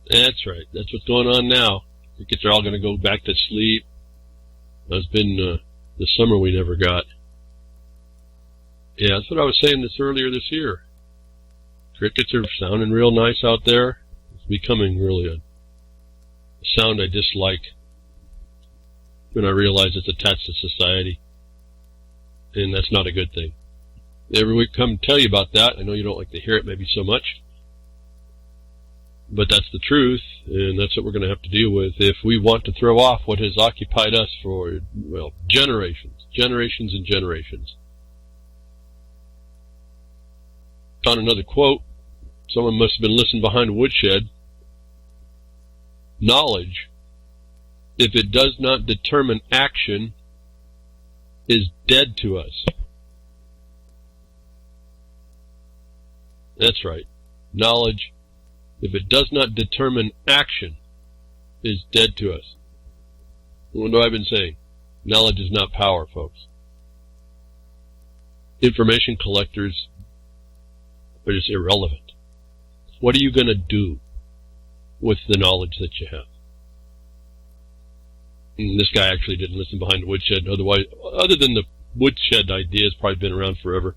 That's right. That's what's going on now. I think they're all going to go back to sleep. That's been the summer we never got. Yeah, that's what I was saying earlier this year. Crickets are sounding real nice out there. It's becoming really a sound I dislike when I realize it's attached to society. And that's not a good thing. Every week come tell you about that. I know you don't like to hear it maybe so much. But that's the truth, and that's what we're going to have to deal with if we want to throw off what has occupied us for, well, generations and generations. Found another quote. Someone must have been listening behind a woodshed. Knowledge, if it does not determine action, is dead to us. That's right. Knowledge, if it does not determine action, is dead to us. What have I been saying? Knowledge is not power, folks. Information collectors are just irrelevant. What are you going to do with the knowledge that you have? And this guy actually didn't listen behind the woodshed. Otherwise, other than the woodshed idea, has probably been around forever.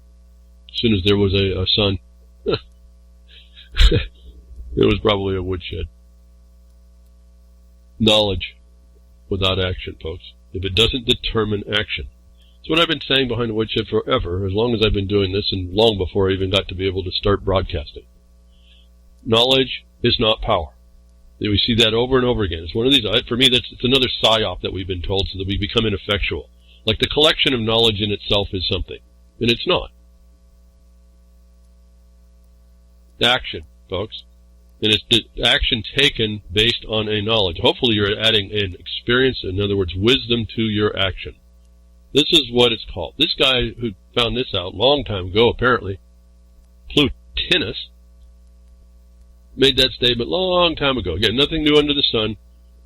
As soon as there was a sun. It was probably a woodshed. Knowledge without action, folks. If it doesn't determine action. It's what I've been saying behind the woodshed forever, as long as I've been doing this, and long before I even got to be able to start broadcasting. Knowledge is not power. We see that over and over again. It's one of these, for me, it's another psyop that we've been told so that we become ineffectual. Like the collection of knowledge in itself is something, and it's not. Action, folks. And it's the action taken based on a knowledge. Hopefully you're adding an experience, in other words, wisdom to your action. This is what it's called. This guy who found this out a long time ago, apparently, Plotinus, made that statement long time ago. Again, nothing new under the sun.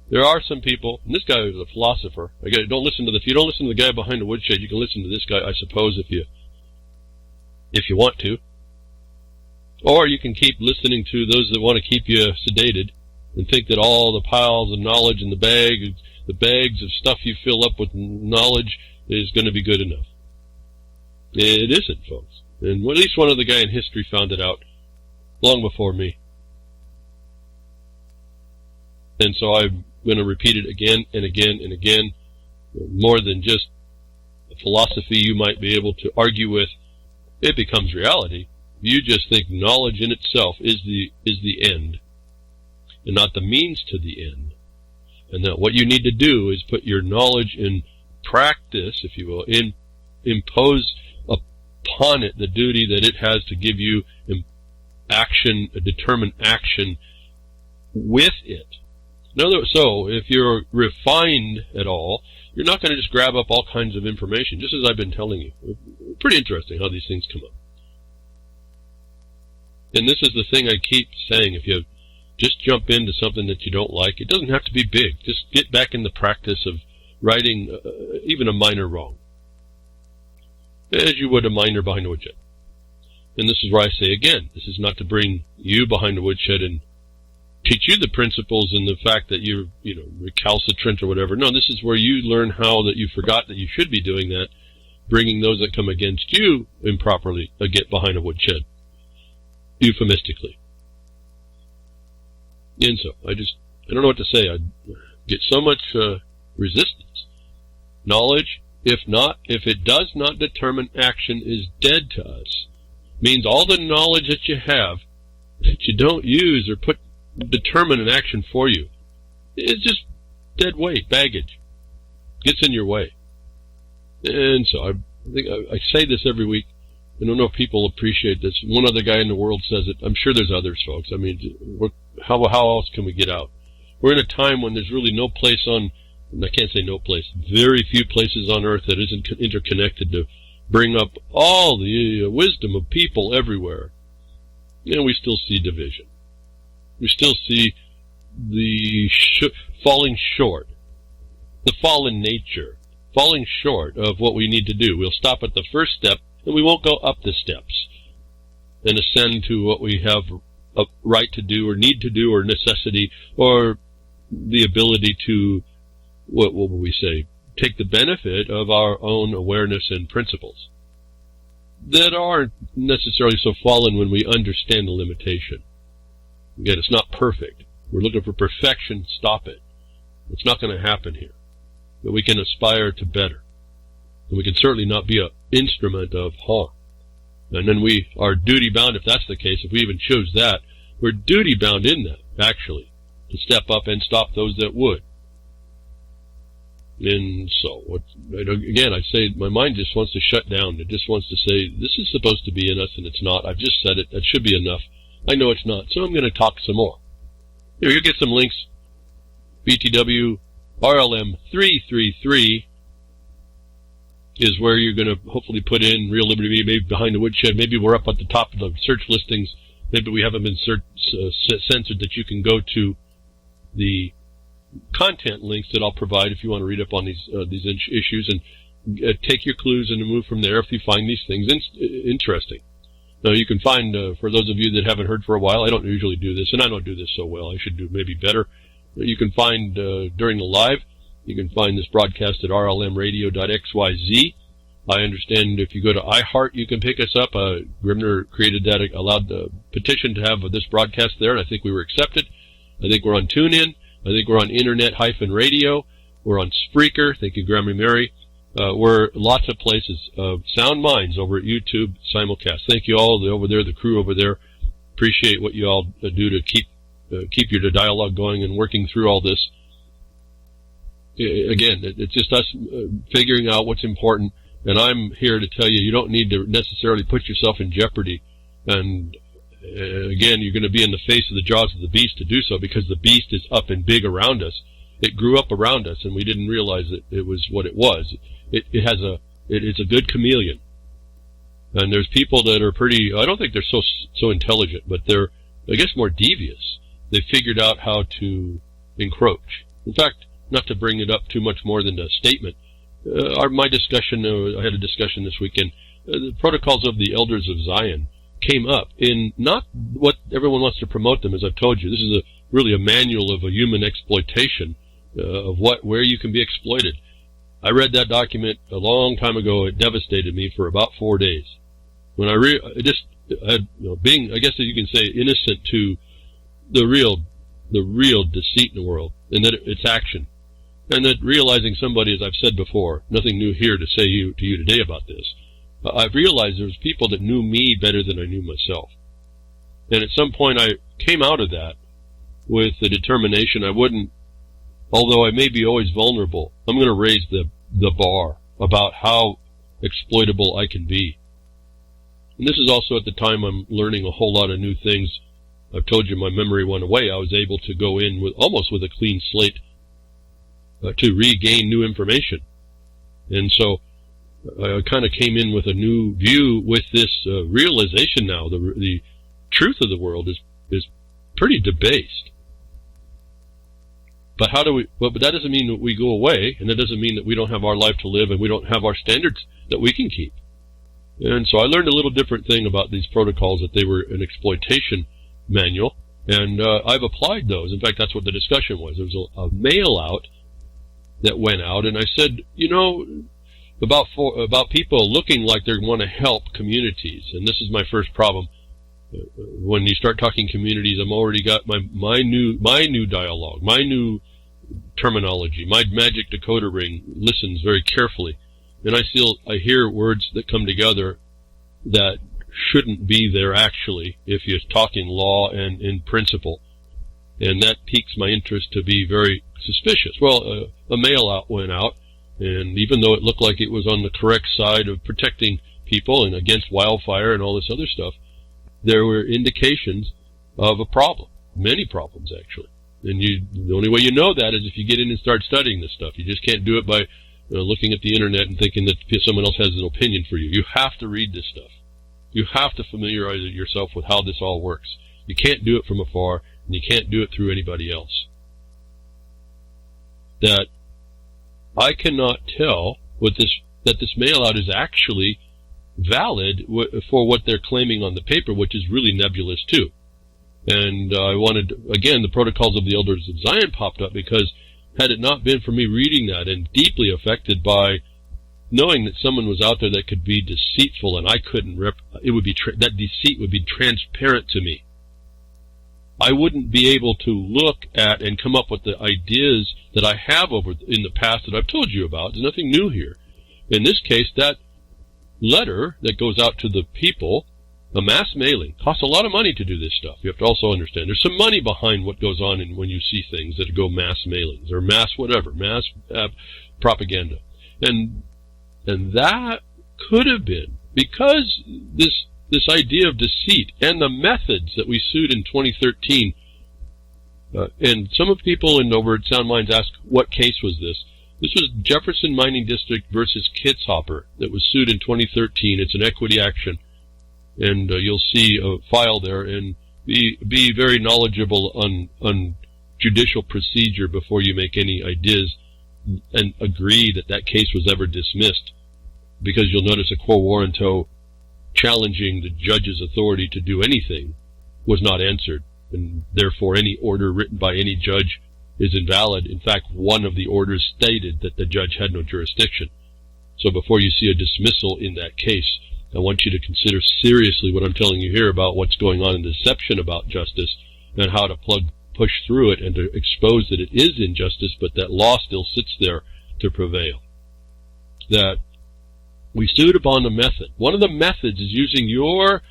There are some people, and this guy is a philosopher. Again, if you don't listen to the guy behind the woodshed, you can listen to this guy, I suppose, if you want to. Or you can keep listening to those that want to keep you sedated and think that all the piles of knowledge in the bags of stuff you fill up with knowledge is going to be good enough. It isn't, folks. And at least one other guy in history found it out long before me. And so I'm going to repeat it again and again and again. More than just a philosophy you might be able to argue with. It becomes reality. You just think knowledge in itself is the end, and not the means to the end. And that what you need to do is put your knowledge in practice, if you will, impose upon it the duty that it has to give you action, a determined action with it. So, if you're refined at all, you're not going to just grab up all kinds of information, just as I've been telling you. Pretty interesting how these things come up. And this is the thing I keep saying, if you just jump into something that you don't like, it doesn't have to be big. Just get back in the practice of righting even a minor wrong, as you would a minor behind the woodshed. And this is where I say again, this is not to bring you behind the woodshed and teach you the principles and the fact that you're, recalcitrant or whatever. No, this is where you learn how that you forgot that you should be doing that, bringing those that come against you improperly get behind a woodshed. Euphemistically. And so, I don't know what to say. I get so much resistance. Knowledge, if it does not determine action, is dead to us. Means all the knowledge that you have, that you don't use or determine an action for you, it's just dead weight, baggage. Gets in your way. And so, I think I say this every week. I don't know if people appreciate this. One other guy in the world says it. I'm sure there's others, folks. I mean, how else can we get out? We're in a time when there's really no place and I can't say no place, very few places on earth that isn't interconnected to bring up all the wisdom of people everywhere. And we still see division. We still see the falling short, the fallen nature, falling short of what we need to do. We'll stop at the first step, and we won't go up the steps and ascend to what we have a right to do or need to do or necessity or the ability to, what will we say, take the benefit of our own awareness and principles that aren't necessarily so fallen when we understand the limitation. Again, it's not perfect. We're looking for perfection. Stop it. It's not going to happen here. But we can aspire to better. And we can certainly not be an instrument of harm. And then we are duty-bound, if that's the case, if we even chose that, we're duty-bound in that, actually, to step up and stop those that would. And so, again, I say my mind just wants to shut down. It just wants to say, this is supposed to be in us and it's not. I've just said it. That should be enough. I know it's not, so I'm going to talk some more. Here, you get some links. BTW RLM 333 is where you're going to hopefully put in Real Liberty, maybe behind the woodshed. Maybe we're up at the top of the search listings. Maybe we haven't been censored that you can go to the content links that I'll provide if you want to read up on these issues and take your clues and move from there if you find these things interesting. Now, you can find, for those of you that haven't heard for a while, I don't usually do this, and I don't do this so well. I should do maybe better. You can find, during the live, you can find this broadcast at rlmradio.xyz. I understand if you go to iHeart, you can pick us up. Grimner created that, allowed the petition to have this broadcast there, and I think we were accepted. I think we're on TuneIn. I think we're on Internet-Radio. We're on Spreaker. Thank you, Grammy Mary. We're lots of places. Sound Minds over at YouTube simulcast. Thank you all over there, the crew over there. Appreciate what you all do to keep your dialogue going and working through all this. Again, it's just us figuring out what's important, and I'm here to tell you, you don't need to necessarily put yourself in jeopardy. And again, you're going to be in the face of the jaws of the beast to do so, because the beast is up and big around us. It grew up around us, and we didn't realize that it was what it was. It's a good chameleon. And there's people that are pretty, I don't think they're so intelligent, but they're, I guess, more devious. They figured out how to encroach. In fact, not to bring it up too much more than a statement, my discussion, I had a discussion this weekend, the protocols of the elders of Zion came up in not what everyone wants to promote them, as I've told you. This is really a manual of a human exploitation of where you can be exploited. I read that document a long time ago. It devastated me for about 4 days. When I being, I guess you can say, innocent to the real deceit in the world, and that it's action. And that realizing somebody, as I've said before, nothing new here to say to you today about this, I've realized there was people that knew me better than I knew myself. And at some point I came out of that with the determination I wouldn't, although I may be always vulnerable, I'm going to raise the bar about how exploitable I can be. And this is also at the time I'm learning a whole lot of new things. I've told you my memory went away. I was able to go in almost with a clean slate to regain new information. And so I kind of came in with a new view with this realization now. The truth of the world is pretty debased. But but that doesn't mean that we go away, and that doesn't mean that we don't have our life to live and we don't have our standards that we can keep. And so I learned a little different thing about these protocols, that they were an exploitation manual, and I've applied those. In fact, that's what the discussion was. There was a mail out that went out, and I said, about people looking like they want to help communities, and this is my first problem. When you start talking communities, I'm already got my new dialogue, my new terminology. My magic decoder ring listens very carefully, and I hear words that come together that shouldn't be there actually if you're talking law and in principle, and that piques my interest to be very suspicious. Well, a mail out went out, and even though it looked like it was on the correct side of protecting people and against wildfire and all this other stuff, there were indications of a problem, many problems actually. And the only way you know that is if you get in and start studying this stuff. You just can't do it by looking at the internet and thinking that someone else has an opinion for you. You have to read this stuff. You have to familiarize yourself with how this all works. You can't do it from afar, and you can't do it through anybody else. That I cannot tell that this mail out is actually valid for what they're claiming on the paper, which is really nebulous too. And I wanted, again, the Protocols of the Elders of Zion popped up because had it not been for me reading that and deeply affected by knowing that someone was out there that could be deceitful and I couldn't it would be that deceit would be transparent to me. I wouldn't be able to look at and come up with the ideas that I have in the past that I've told you about. There's nothing new here. In this case, that letter that goes out to the people, a mass mailing, costs a lot of money to do this stuff. You have to also understand there's some money behind what goes on when you see things that go mass mailings or mass whatever, mass propaganda. And that could have been because this idea of deceit and the methods that we sued in 2013, and some of people over at Sound Minds ask, what case was this? This was Jefferson Mining District versus Kitzhopper that was sued in 2013. It's an equity action. And you'll see a file there, and be very knowledgeable on judicial procedure before you make any ideas and agree that case was ever dismissed, because you'll notice a quo warranto challenging the judge's authority to do anything was not answered, and therefore any order written by any judge is invalid. In fact, one of the orders stated that the judge had no jurisdiction. So before you see a dismissal in that case, I want you to consider seriously what I'm telling you here about what's going on in deception about justice and how to push through it and to expose that it is injustice, but that law still sits there to prevail. That we sued upon the method. One of the methods is using your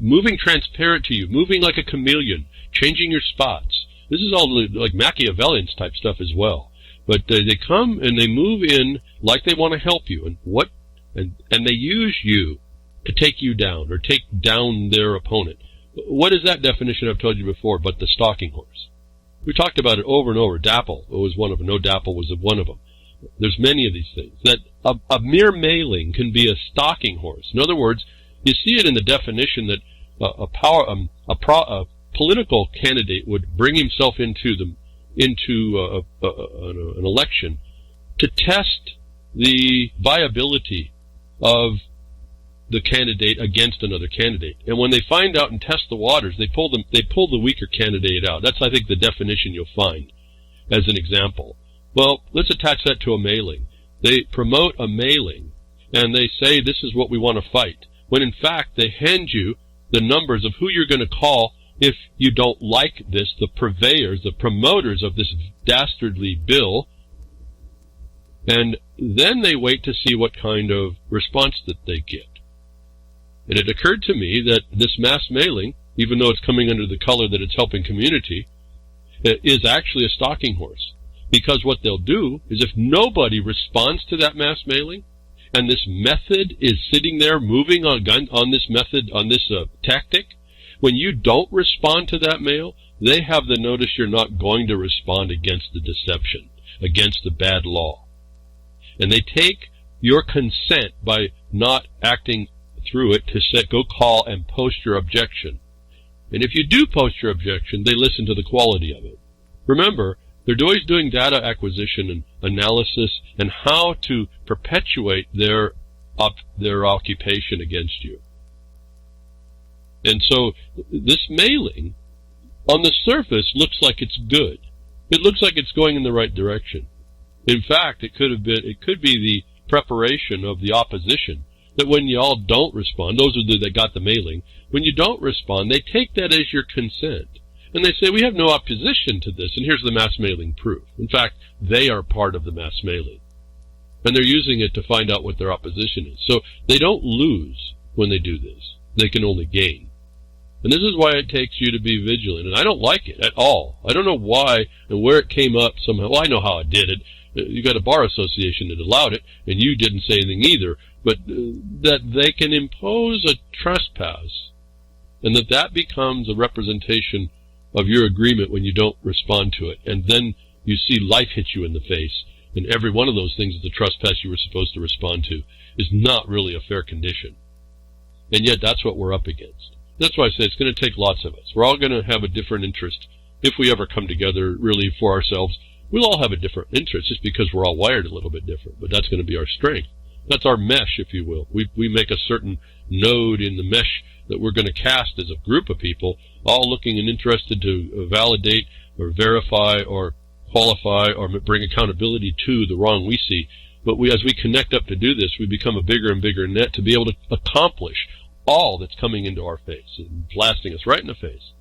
moving transparent to you, moving like a chameleon, changing your spots. This is all like Machiavellian type stuff as well. But they come and they move in like they want to help you, and they use you to take you down or take down their opponent. What is that definition I've told you before but the stalking horse? We talked about it over and over. Dapple was one of them. No Dapple was one of them. There's many of these things. That a mere mailing can be a stalking horse. In other words, you see it in the definition that a political candidate would bring himself into an election to test the viability of the candidate against another candidate. And when they find out and test the waters, they pull the weaker candidate out. That's, I think, the definition you'll find as an example. Well, let's attach that to a mailing. They promote a mailing, and they say this is what we want to fight, when in fact they hand you the numbers of who you're going to call if you don't like this, the purveyors, the promoters of this dastardly bill, and then they wait to see what kind of response that they get. And it occurred to me that this mass mailing, even though it's coming under the color that it's helping community, is actually a stalking horse. Because what they'll do is if nobody responds to that mass mailing, and this method is sitting there moving on this tactic, when you don't respond to that mail, they have the notice you're not going to respond against the deception, against the bad law. And they take your consent by not acting through it to go call and post your objection. And if you do post your objection, they listen to the quality of it. Remember, they're always doing data acquisition and analysis and how to perpetuate their occupation against you. And so this mailing, on the surface, looks like it's good. It looks like it's going in the right direction. In fact, it could be the preparation of the opposition, that when y'all don't respond, those that got the mailing, when you don't respond, they take that as your consent. And they say, we have no opposition to this, and here's the mass mailing proof. In fact, they are part of the mass mailing. And they're using it to find out what their opposition is. So they don't lose when they do this. They can only gain. And this is why it takes you to be vigilant. And I don't like it at all. I don't know why and where it came up somehow. Well, I know how it did it. You got a bar association that allowed it, and you didn't say anything either. But that they can impose a trespass, and that becomes a representation of your agreement when you don't respond to it. And then you see life hit you in the face, and every one of those things is a trespass you were supposed to respond to, is not really a fair condition. And yet that's what we're up against. That's why I say it's going to take lots of us. We're all going to have a different interest. If we ever come together really for ourselves, we'll all have a different interest just because we're all wired a little bit different. But that's going to be our strength. That's our mesh, if you will. We make a certain node in the mesh that we're going to cast as a group of people, all looking and interested to validate or verify or qualify or bring accountability to the wrong we see. But as we connect up to do this, we become a bigger and bigger net to be able to accomplish all that's coming into our face and blasting us right in the face.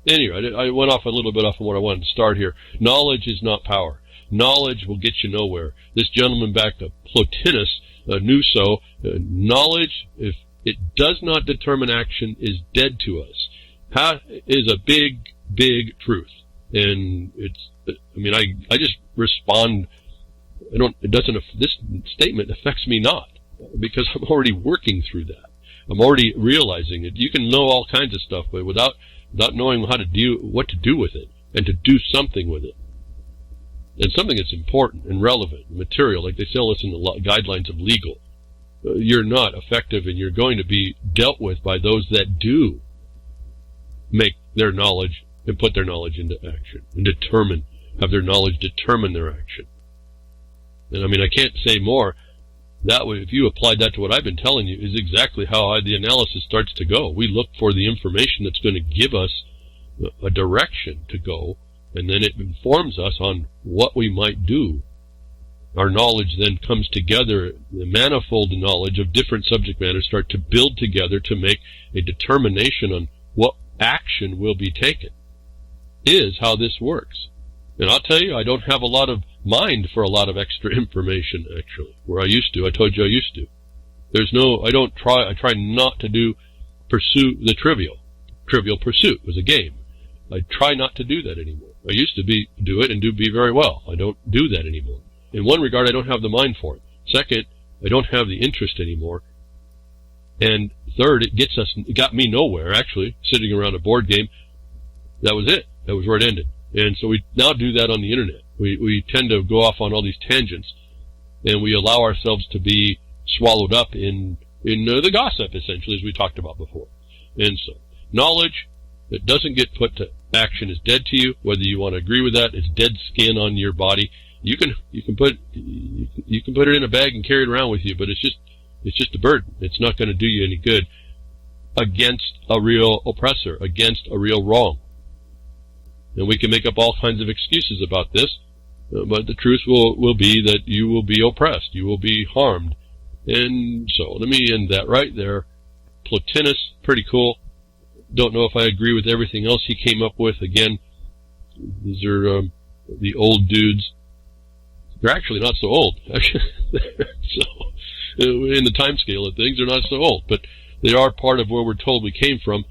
Anyway, I went off a little bit off of what I wanted to start here. Knowledge is not power. Knowledge will get you nowhere. This gentleman back to Plotinus knew so. Knowledge, if it does not determine action, is dead to us. Is a big, big truth. And I just respond. This statement affects me not, because I'm already working through that. I'm already realizing it. You can know all kinds of stuff, but without knowing what to do with it, and to do something with it. And something that's important and relevant, material, like they tell us in the guidelines of legal. You're not effective, and you're going to be dealt with by those that do make their knowledge and put their knowledge into action, and have their knowledge determine their action. And I can't say more. That way, if you applied that to what I've been telling you, is exactly how the analysis starts to go. We look for the information that's going to give us a direction to go, and then it informs us on what we might do. Our knowledge then comes together, the manifold knowledge of different subject matters start to build together to make a determination on what action will be taken, is how this works. And I'll tell you, I don't have a lot of mind for a lot of extra information, actually, where I used to. I told you I used to. I try not to pursue the trivial. Trivial Pursuit was a game. I try not to do that anymore. I used to do it and be very well. I don't do that anymore. In one regard, I don't have the mind for it. Second, I don't have the interest anymore. And third, it got me nowhere, actually, sitting around a board game. That was it. That was where it ended. And so we now do that on the internet. We tend to go off on all these tangents, and we allow ourselves to be swallowed up in the gossip, essentially, as we talked about before. And so, knowledge that doesn't get put to action is dead to you. Whether you want to agree with that, it's dead skin on your body. You can put it in a bag and carry it around with you, but it's just a burden. It's not going to do you any good against a real oppressor, against a real wrong. And we can make up all kinds of excuses about this, but the truth will be that you will be oppressed. You will be harmed. And so, let me end that right there. Plotinus, pretty cool. Don't know if I agree with everything else he came up with. Again, these are the old dudes. They're actually not so old. So, in the time scale of things, they're not so old. But they are part of where we're told we came from.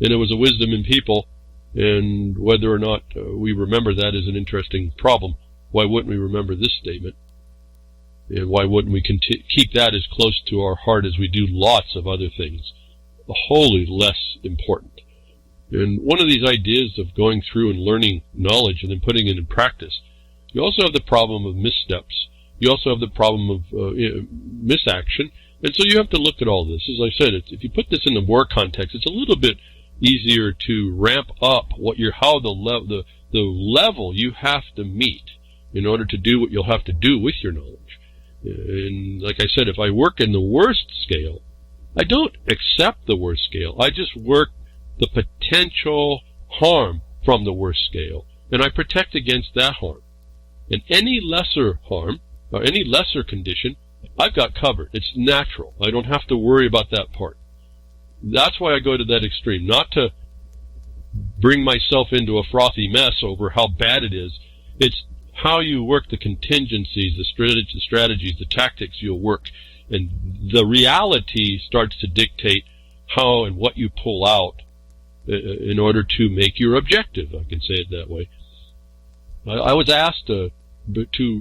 And it was a wisdom in people. And whether or not we remember that is an interesting problem. Why wouldn't we remember this statement? And why wouldn't we keep that as close to our heart as we do lots of other things, wholly less important? And one of these ideas of going through and learning knowledge and then putting it in practice, you also have the problem of missteps. You also have the problem of misaction. And so you have to look at all this. As I said, if you put this in the war context, it's a little bit easier to ramp up the level you have to meet in order to do what you'll have to do with your knowledge. And like I said, if I work in the worst scale, I don't accept the worst scale. I just work the potential harm from the worst scale, and I protect against that harm. And any lesser harm, or any lesser condition, I've got covered. It's natural. I don't have to worry about that part. That's why I go to that extreme, not to bring myself into a frothy mess over how bad it is. It's how you work the contingencies, the strategies, the tactics you'll work. And the reality starts to dictate how and what you pull out in order to make your objective. I can say it that way. I was asked to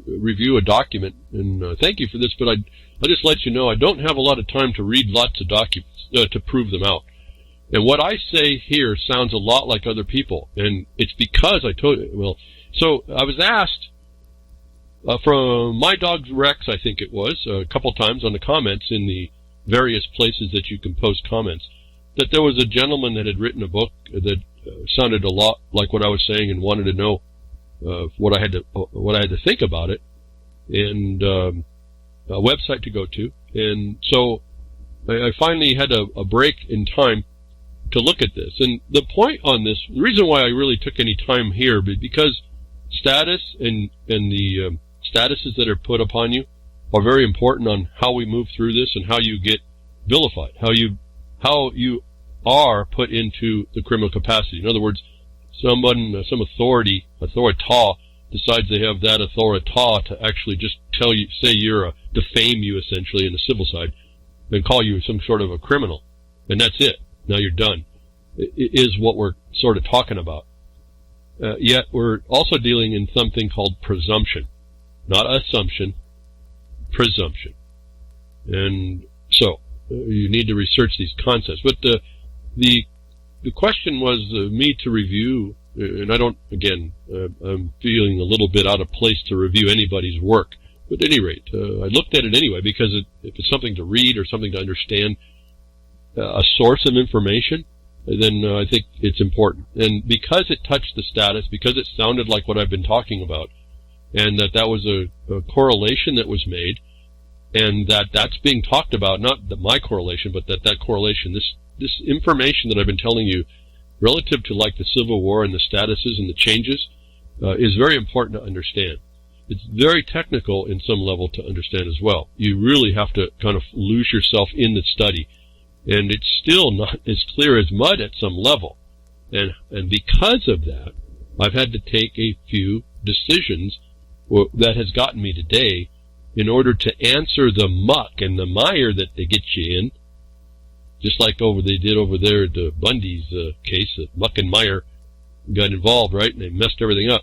review a document, and thank you for this, but I'll just let you know I don't have a lot of time to read lots of documents to prove them out. And what I say here sounds a lot like other people, and it's because I told you. So I was asked from my dog's Rex, I think it was, a couple times on the comments in the various places that you can post comments, that there was a gentleman that had written a book that sounded a lot like what I was saying and wanted to know what I had to think about it, and a website to go to, And so I finally had a break in time to look at this. And the point on this, the reason why I really took any time here, because status and the statuses that are put upon you are very important on how we move through this and how you get vilified, how you are put into the criminal capacity. In other words, some authorita decides they have that authorita to actually just defame you essentially in the civil side and call you some sort of a criminal. And that's it. Now you're done. Is what we're sort of talking about. Yet we're also dealing in something called presumption. Not assumption, presumption. And so you need to research these concepts. But the question was me to review, and I don't, again, I'm feeling a little bit out of place to review anybody's work. But at any rate, I looked at it anyway because if it's something to read or something to understand, a source of information, then I think it's important. And because it touched the status, because it sounded like what I've been talking about, and that was a correlation that was made, and that's being talked about, not my correlation, but that correlation, this information that I've been telling you relative to like the Civil War and the statuses and the changes is very important to understand. It's very technical in some level to understand as well. You really have to kind of lose yourself in the study. And it's still not as clear as mud at some level. And because of that, I've had to take a few decisions that has gotten me today in order to answer the muck and the mire that they get you in. Just like they did over there at Bundy's case, muck and mire got involved, right? And they messed everything up.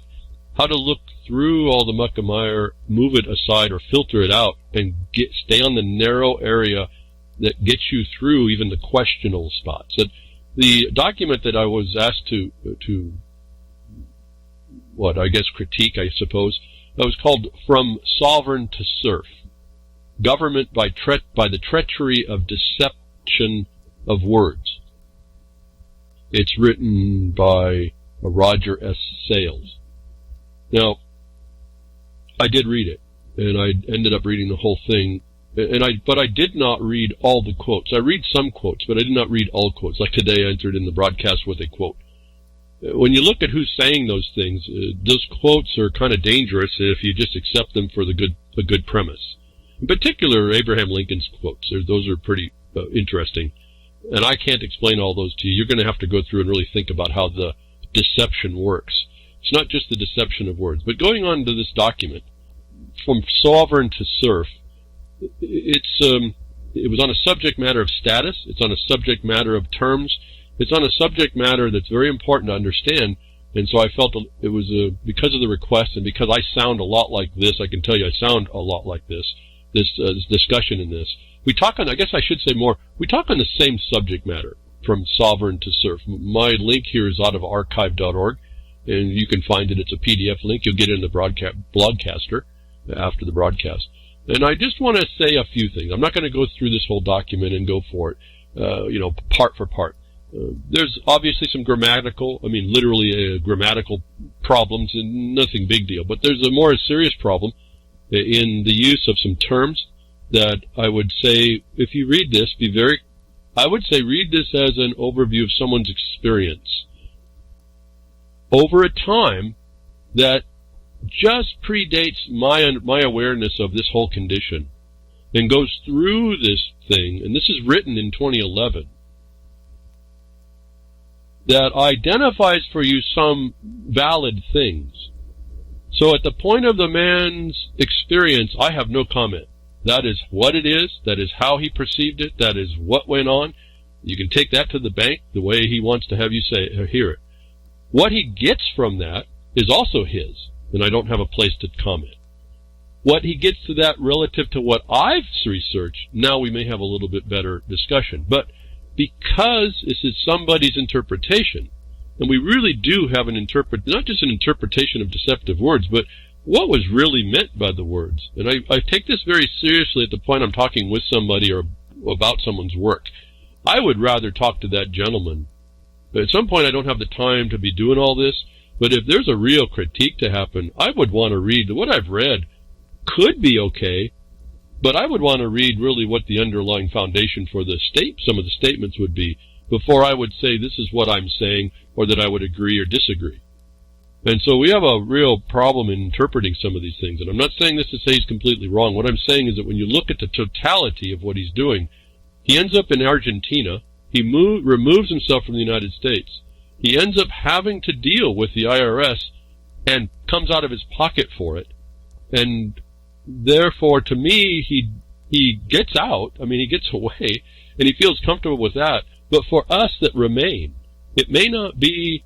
How to look through all the muck and mire, move it aside or filter it out, and stay on the narrow area that gets you through even the questionable spots. That the document that I was asked to critique, I suppose, that was called From Sovereign to Serf, Government by the Treachery of Deception of Words. It's written by Roger S. Sales. Now, I did read it, and I ended up reading the whole thing. But I did not read all the quotes. I read some quotes, but I did not read all quotes. Like today, I entered in the broadcast with a quote. When you look at who's saying those things, those quotes are kind of dangerous if you just accept them for a good premise. In particular, Abraham Lincoln's quotes. Those are pretty interesting. And I can't explain all those to you. You're going to have to go through and really think about how the deception works. It's not just the deception of words. But going on to this document, From Sovereign to Serf, it was on a subject matter of status. It's on a subject matter of terms. It's on a subject matter that's very important to understand. And so I felt it was because of the request and because I sound a lot like this. I can tell you I sound a lot like this discussion in this. We talk on, I guess I should say more, we talk on the same subject matter, From Sovereign to Serf. My link here is out of archive.org, and you can find it. It's a PDF link. You'll get it in the broadcaster after the broadcast. And I just want to say a few things. I'm not going to go through this whole document and go for it, part for part. There's obviously some literally grammatical problems and nothing big deal. But there's a more serious problem in the use of some terms that I would say, if you read this, read this as an overview of someone's experience over a time that just predates my awareness of this whole condition and goes through this thing, and this is written in 2011, that identifies for you some valid things. So at the point of the man's experience, I have no comment. That is what it is. That is how he perceived it. That is what went on. You can take that to the bank the way he wants to have you hear it. What he gets from that is also his, and I don't have a place to comment. What he gets to that relative to what I've researched, now we may have a little bit better discussion. But because this is somebody's interpretation, and we really do have not just an interpretation of deceptive words, but what was really meant by the words. And I take this very seriously at the point I'm talking with somebody or about someone's work. I would rather talk to that gentleman. But at some point I don't have the time to be doing all this. But if there's a real critique to happen, I would want to read what I've read. Could be okay, But I would want to read really what the underlying foundation for some of the statements would be before I would say this is what I'm saying or that I would agree or disagree. And so we have a real problem in interpreting some of these things. And I'm not saying this to say he's completely wrong. What I'm saying is that when you look at the totality of what he's doing, he ends up in Argentina. He removes himself from the United States. He ends up having to deal with the IRS and comes out of his pocket for it. And therefore, to me, he gets out. I mean, he gets away, and he feels comfortable with that. But for us that remain, it may not be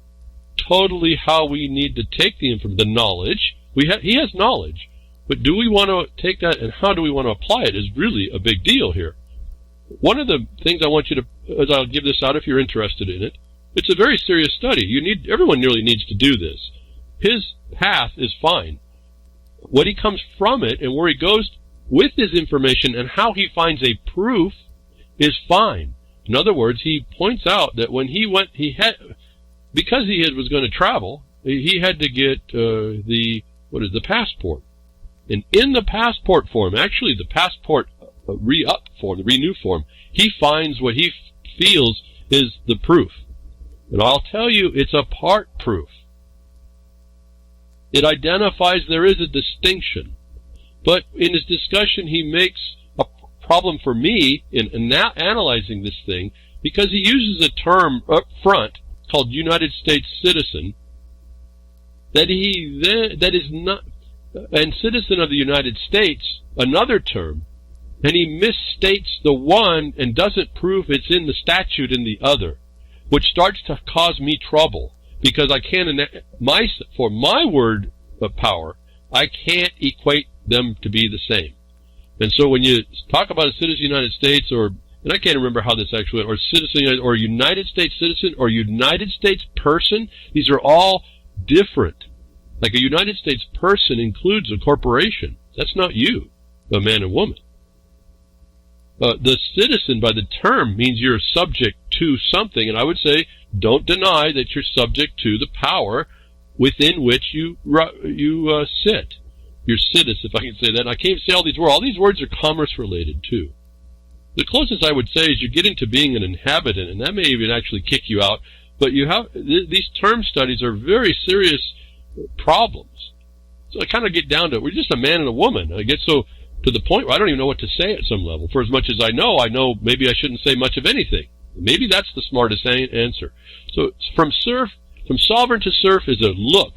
totally how we need to take the information, the knowledge. He has knowledge, but do we want to take that, and how do we want to apply it is really a big deal here. One of the things I want you to, as I'll give this out if you're interested in it, it's a very serious study. Everyone nearly needs to do this. His path is fine. What he comes from it and where he goes with his information and how he finds a proof is fine. In other words, he points out that when he went, because he was going to travel, he had to get the passport. And in the passport form, actually the passport re-up form, the renew form, he finds what he feels is the proof. And I'll tell you, it's a part proof. It identifies there is a distinction. But in his discussion, he makes a problem for me in analyzing this thing because he uses a term up front called United States citizen that is not, and citizen of the United States, another term, and he misstates the one and doesn't prove it's in the statute in the other, which starts to cause me trouble because I can't, for my word of power, I can't equate them to be the same. And so when you talk about a citizen of the United States, and I can't remember how this actually, or citizen, or United States citizen, or United States person, these are all different. Like a United States person includes a corporation. That's not you, a man and woman. The citizen, by the term, means you're subject to something, and I would say don't deny that you're subject to the power within which you sit. You're citizen, if I can say that. And I can't say all these words. All these words are commerce-related, too. The closest I would say is you get into being an inhabitant, and that may even actually kick you out, but you have these term studies are very serious problems. So I kind of get down to it. We're just a man and a woman. I get so to the point where I don't even know what to say at some level. For as much as I know maybe I shouldn't say much of anything. Maybe that's the smartest answer. So from sovereign to serf is a look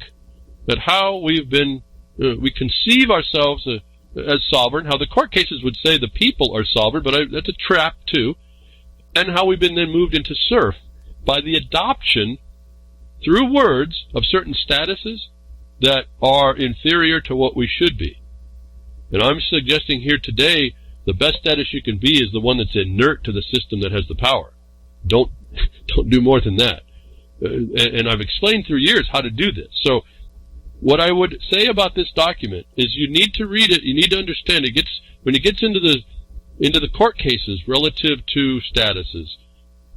at how we've been, we conceive ourselves as sovereign, how the court cases would say the people are sovereign, but that's a trap too, and how we've been then moved into serf by the adoption through words of certain statuses that are inferior to what we should be. And I'm suggesting here today the best status you can be is the one that's inert to the system that has the power. Don't do more than that. And I've explained through years how to do this. So what I would say about this document is you need to read it. You need to understand it. When it gets into the court cases relative to statuses,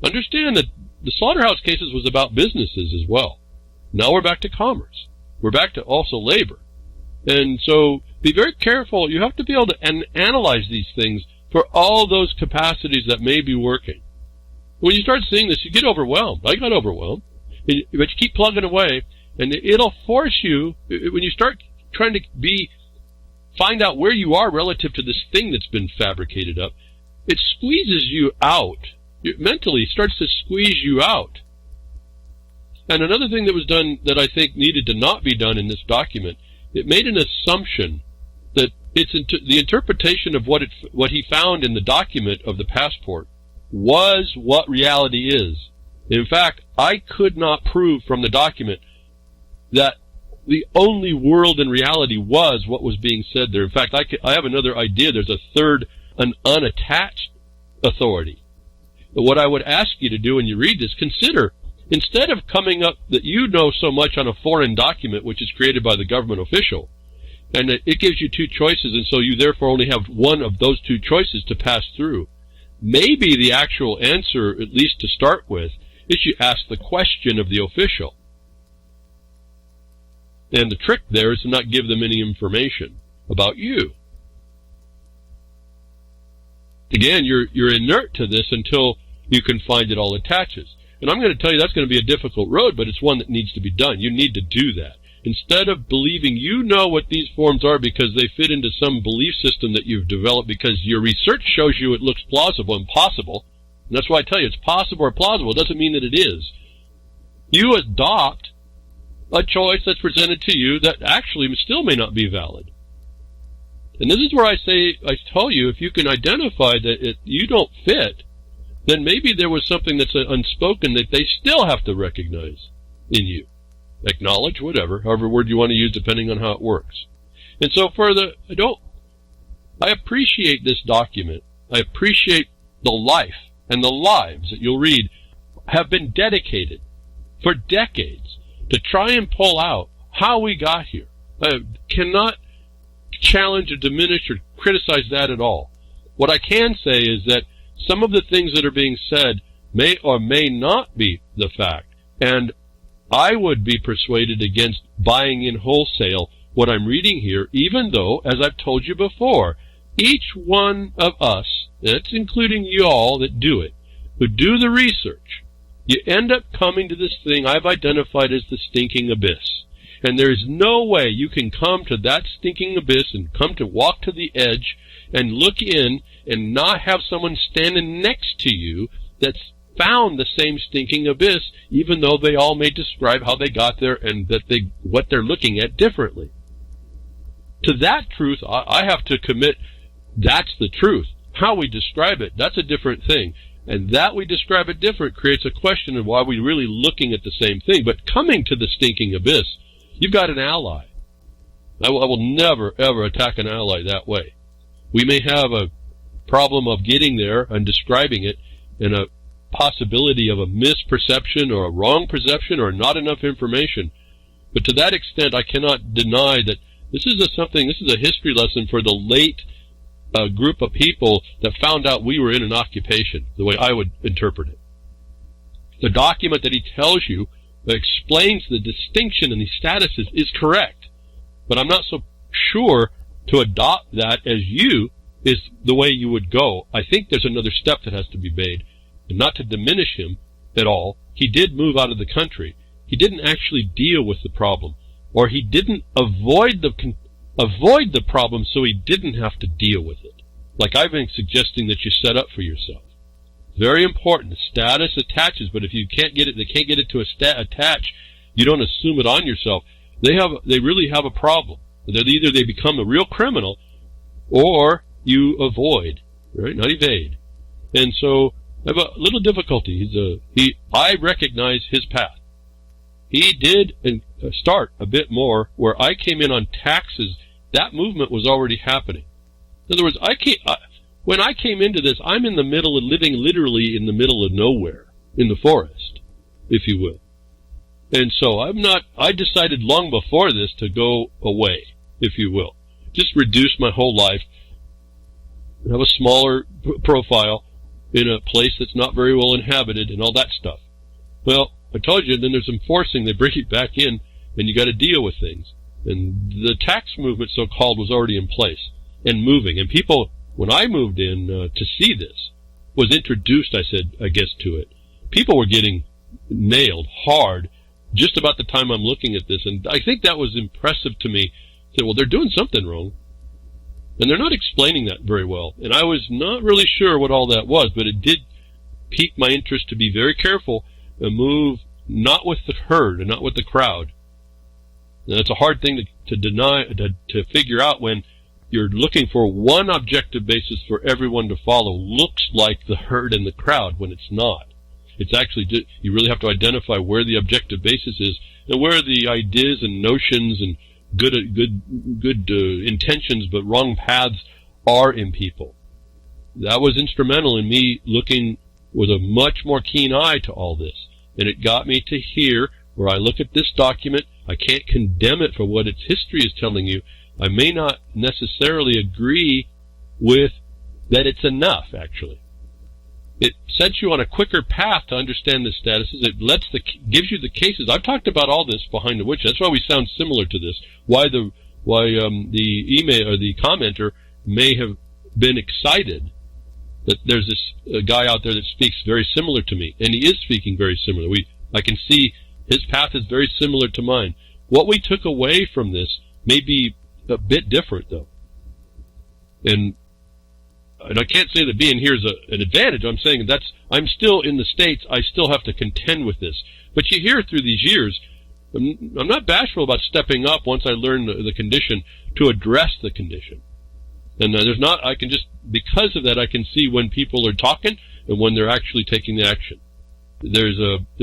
understand that the slaughterhouse cases was about businesses as well. Now we're back to commerce. We're back to also labor. And so be very careful. You have to be able to analyze these things for all those capacities that may be working. When you start seeing this, you get overwhelmed. I got overwhelmed. But you keep plugging away, and it'll force you, when you start trying to find out where you are relative to this thing that's been fabricated up, it squeezes you out. Mentally, it starts to squeeze you out. And another thing that was done that I think needed to not be done in this document, it made an assumption that the interpretation of what he found in the document of the passport was what reality is. In fact, I could not prove from the document that the only world in reality was what was being said there. In fact, I have another idea. There's a third, an unattached authority. But what I would ask you to do when you read this, consider, instead of coming up that you know so much on a foreign document which is created by the government official, and it gives you two choices, and so you therefore only have one of those two choices to pass through. Maybe the actual answer, at least to start with, is you ask the question of the official. And the trick there is to not give them any information about you. again, you're inert to this until you can find it all attaches. And I'm going to tell you that's going to be a difficult road, but it's one that needs to be done. You need to do that. Instead of believing you know what these forms are because they fit into some belief system that you've developed because your research shows you it looks plausible and possible, and that's why I tell you it's possible or plausible. It doesn't mean that it is. You adopt a choice that's presented to you that actually still may not be valid. And this is where I tell you, if you can identify that you don't fit, then maybe there was something that's unspoken that they still have to recognize in you. Acknowledge, whatever, however word you want to use depending on how it works. And so I appreciate this document. I appreciate the life and the lives that you'll read have been dedicated for decades to try and pull out how we got here. I cannot challenge or diminish or criticize that at all. What I can say is that some of the things that are being said may or may not be the fact, and I would be persuaded against buying in wholesale what I'm reading here, even though, as I've told you before, each one of us, that's including you all that do it, who do the research, you end up coming to this thing I've identified as the stinking abyss. And there is no way you can come to that stinking abyss and come to walk to the edge and look in and not have someone standing next to you that's found the same stinking abyss, even though they all may describe how they got there and what they're looking at differently. To that truth, I have to commit that's the truth. How we describe it, that's a different thing. And that we describe it different creates a question of why we're really looking at the same thing. But coming to the stinking abyss, you've got an ally. I will never, ever attack an ally that way. We may have a problem of getting there and describing it, and a possibility of a misperception or a wrong perception or not enough information. But to that extent, I cannot deny that this is a history lesson for the late group of people that found out we were in an occupation, the way I would interpret it. The document that he tells you that explains the distinction in these statuses is correct, but I'm not so sure to adopt that as you is the way you would go. I think there's another step that has to be made, and not to diminish him at all. He did move out of the country. He didn't actually deal with the problem, or he didn't avoid the problem so he didn't have to deal with it, like I've been suggesting that you set up for yourself. Very important. The status attaches, but if you can't get it, they can't get it to attach. You don't assume it on yourself. They really have a problem. Either they become a real criminal, or you avoid, right? Not evade. And so I have a little difficulty. I recognize his path. He did start a bit more where I came in on taxes. That movement was already happening. In other words, when I came into this, I'm in the middle of living literally in the middle of nowhere, in the forest, if you will. And so I decided long before this to go away, if you will. Just reduce my whole life, have a smaller profile in a place that's not very well inhabited and all that stuff. Well, I told you, then there's enforcing, they bring it back in, and you got to deal with things. And the tax movement, so-called, was already in place and moving. And people, when I moved in to see this, was introduced, I guess, to it. People were getting nailed hard just about the time I'm looking at this. And I think that was impressive to me. I said, well, they're doing something wrong. And they're not explaining that very well. And I was not really sure what all that was, but it did pique my interest to be very careful and move not with the herd and not with the crowd. And that's a hard thing to deny, to figure out when you're looking for one objective basis for everyone to follow. Looks like the herd and the crowd when it's not. It's actually, you really have to identify where the objective basis is and where the ideas and notions and good intentions but wrong paths are in people. That was instrumental in me looking with a much more keen eye to all this. And it got me to here where I look at this document. I can't condemn it for what its history is telling you. I may not necessarily agree with that it's enough, actually. It sets you on a quicker path to understand the statuses. It gives you the cases. I've talked about all this behind the witch. That's why we sound similar to this. Why the email or the commenter may have been excited that there's this guy out there that speaks very similar to me, and he is speaking very similar. I can see his path is very similar to mine. What we took away from this may be a bit different, though. And I can't say that being here is an advantage. I'm saying I'm still in the States. I still have to contend with this. But you hear through these years, I'm not bashful about stepping up once I learn the condition to address the condition. And because of that, I can see when people are talking and when they're actually taking the action. There's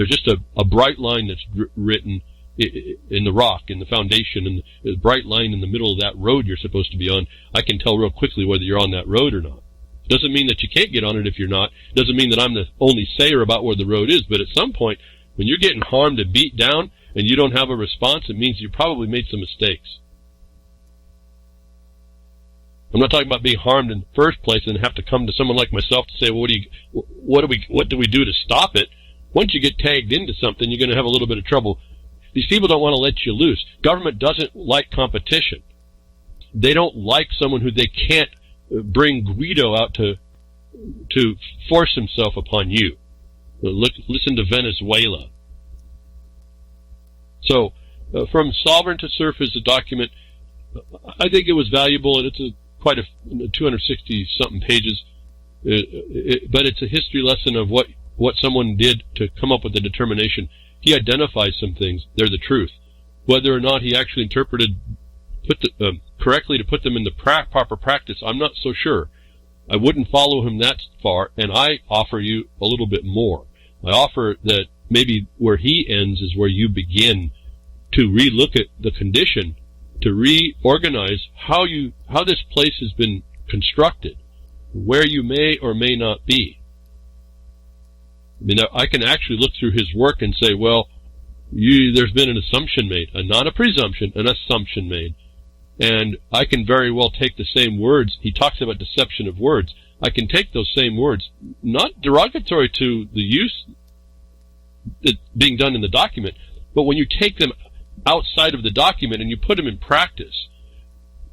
just a bright line that's written in the rock, in the foundation, and a bright line in the middle of that road you're supposed to be on. I can tell real quickly whether you're on that road or not. Doesn't mean that you can't get on it if you're not. Doesn't mean that I'm the only sayer about where the road is. But at some point, when you're getting harmed and beat down and you don't have a response, it means you probably made some mistakes. I'm not talking about being harmed in the first place and have to come to someone like myself to say, well, what do we do to stop it? Once you get tagged into something, you're going to have a little bit of trouble. These people don't want to let you loose. Government doesn't like competition. They don't like someone who they can't bring Guido out to force himself upon you. Listen to Venezuela. So, from Sovereign to SERF is a document. I think it was valuable, and it's quite a 260-something pages. But it's a history lesson of what someone did to come up with the determination. He identifies some things. They're the truth. Whether or not he actually interpreted correctly to put them in the proper practice, I'm not so sure. I wouldn't follow him that far, and I offer you a little bit more. I offer that maybe where he ends is where you begin to relook at the condition, to reorganize how this place has been constructed, where you may or may not be. I mean, I can actually look through his work and say, well, there's been an assumption made, not a presumption, an assumption made. And I can very well take the same words. He talks about deception of words. I can take those same words, not derogatory to the use being done in the document, but when you take them outside of the document and you put them in practice,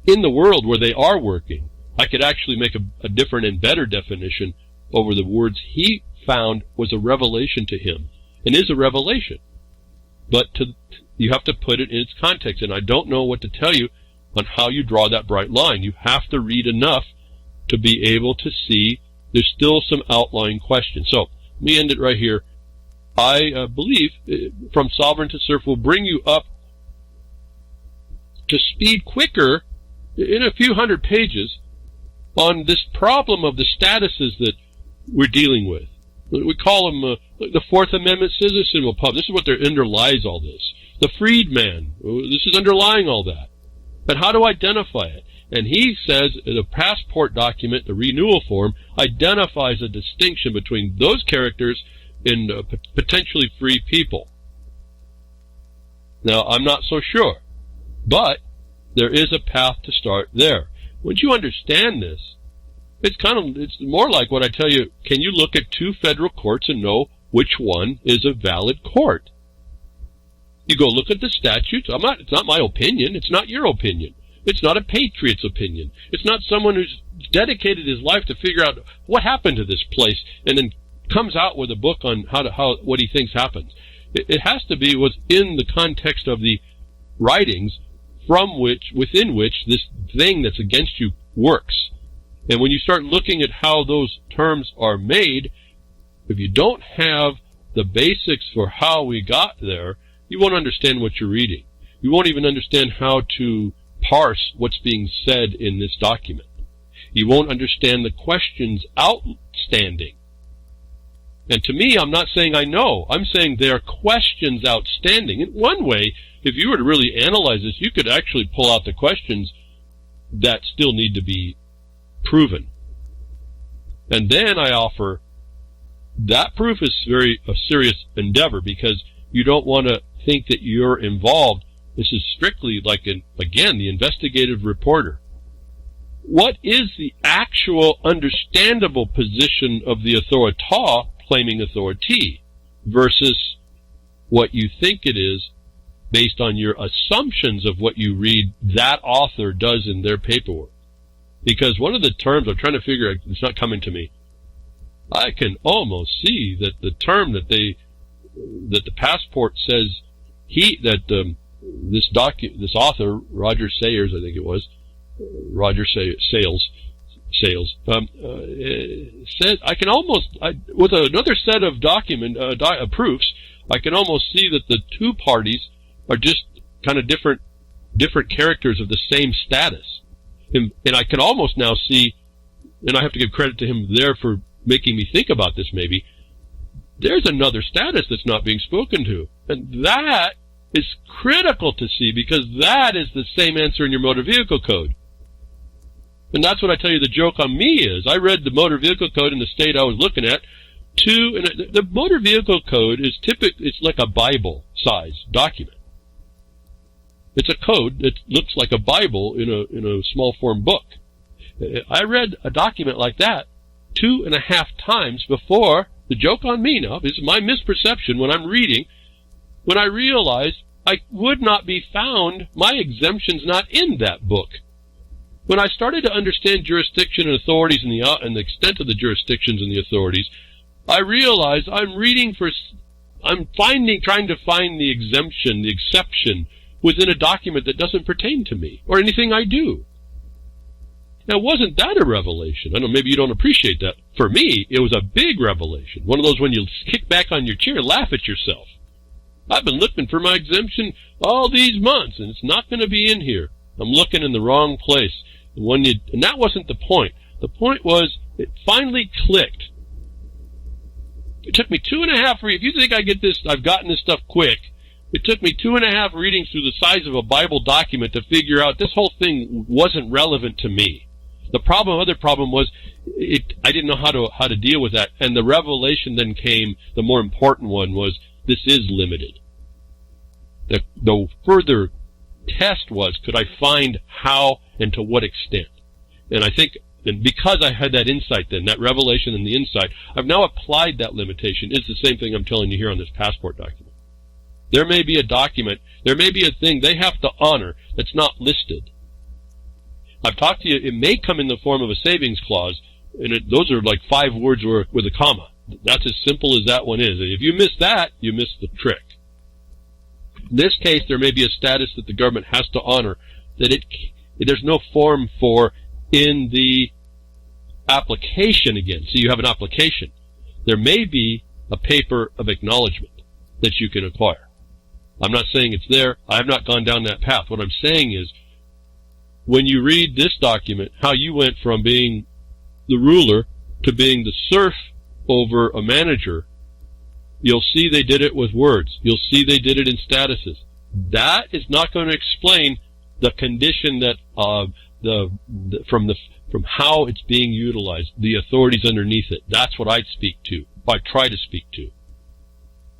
in the world where they are working, I could actually make a different and better definition over the words he found was a revelation to him, and is a revelation. But you have to put it in its context, and I don't know what to tell you on how you draw that bright line. You have to read enough to be able to see there's still some outlying questions. So, let me end it right here. I believe From Sovereign to SERF will bring you up to speed quicker in a few hundred pages on this problem of the statuses that we're dealing with. We call them the Fourth Amendment citizen pub. This is what underlies all this. The freedman. This is underlying all that. But how to identify it? And he says the passport document, the renewal form, identifies a distinction between those characters and potentially free people. Now, I'm not so sure, but there is a path to start there. Once you understand this, it's more like what I tell you. Can you look at two federal courts and know which one is a valid court? You go look at the statutes. It's not my opinion. It's not your opinion. It's not a patriot's opinion. It's not someone who's dedicated his life to figure out what happened to this place and then comes out with a book on what he thinks happens. It has to be within the context of the writings within which this thing that's against you works. And when you start looking at how those terms are made, if you don't have the basics for how we got there, you won't understand what you're reading. You won't even understand how to parse what's being said in this document. You won't understand the questions outstanding. And to me, I'm not saying I know. I'm saying there are questions outstanding. In one way, if you were to really analyze this, you could actually pull out the questions that still need to be proven. And then I offer that proof is a serious endeavor, because you don't want to think that you're involved. This is strictly like, again, the investigative reporter. What is the actual understandable position of the authoritas claiming authority versus what you think it is based on your assumptions of what you read that author does in their paperwork? Because one of the terms I'm trying to figure out, it's not coming to me, I can almost see that the term that the passport says this author, Roger Sayers, I think it was, Sales, said, I can almost, with another set of proofs, I can almost see that the two parties are just kind of different characters of the same status. And I can almost now see, and I have to give credit to him there for making me think about this maybe, there's another status that's not being spoken to. And that is critical to see, because that is the same answer in your motor vehicle code. And that's what I tell you the joke on me is. I read the motor vehicle code in the state I was looking at, and the motor vehicle code is it's like a Bible-size document. It's a code that looks like a Bible in a small form book. I read a document like that 2.5 times before, the joke on me now, this is my misperception when I'm reading, when I realized I would not be found, my exemption's not in that book. When I started to understand jurisdiction and authorities and the extent of the jurisdictions and the authorities, I realized I'm trying to find the exemption, the exception, within a document that doesn't pertain to me, or anything I do. Now, wasn't that a revelation? I know maybe you don't appreciate that. For me, it was a big revelation. One of those when you kick back on your chair and laugh at yourself. I've been looking for my exemption all these months, and it's not going to be in here. I'm looking in the wrong place. And that wasn't the point. The point was, it finally clicked. It took me 2.5 readings. If you think I've gotten this stuff quick, it took me 2.5 readings through the size of a Bible document to figure out this whole thing wasn't relevant to me. The other problem was, I didn't know how to deal with that. And the revelation then came, the more important one was, this is limited. The further test was, could I find how and to what extent? And I think, and because I had that insight then, that revelation and the insight, I've now applied that limitation. It's the same thing I'm telling you here on this passport document. There may be a document, there may be a thing they have to honor that's not listed. I've talked to you, it may come in the form of a savings clause, and those are like 5 words with a comma. That's as simple as that one is. If you miss that, you miss the trick. In this case, there may be a status that the government has to honor that there's no form for in the application again. So you have an application. There may be a paper of acknowledgement that you can acquire. I'm not saying it's there. I have not gone down that path. What I'm saying is, when you read this document, how you went from being the ruler to being the serf over a manager, you'll see they did it with words. You'll see they did it in statuses. That is not going to explain the condition that from how it's being utilized, the authorities underneath it. That's what I'd speak to. I try to speak to.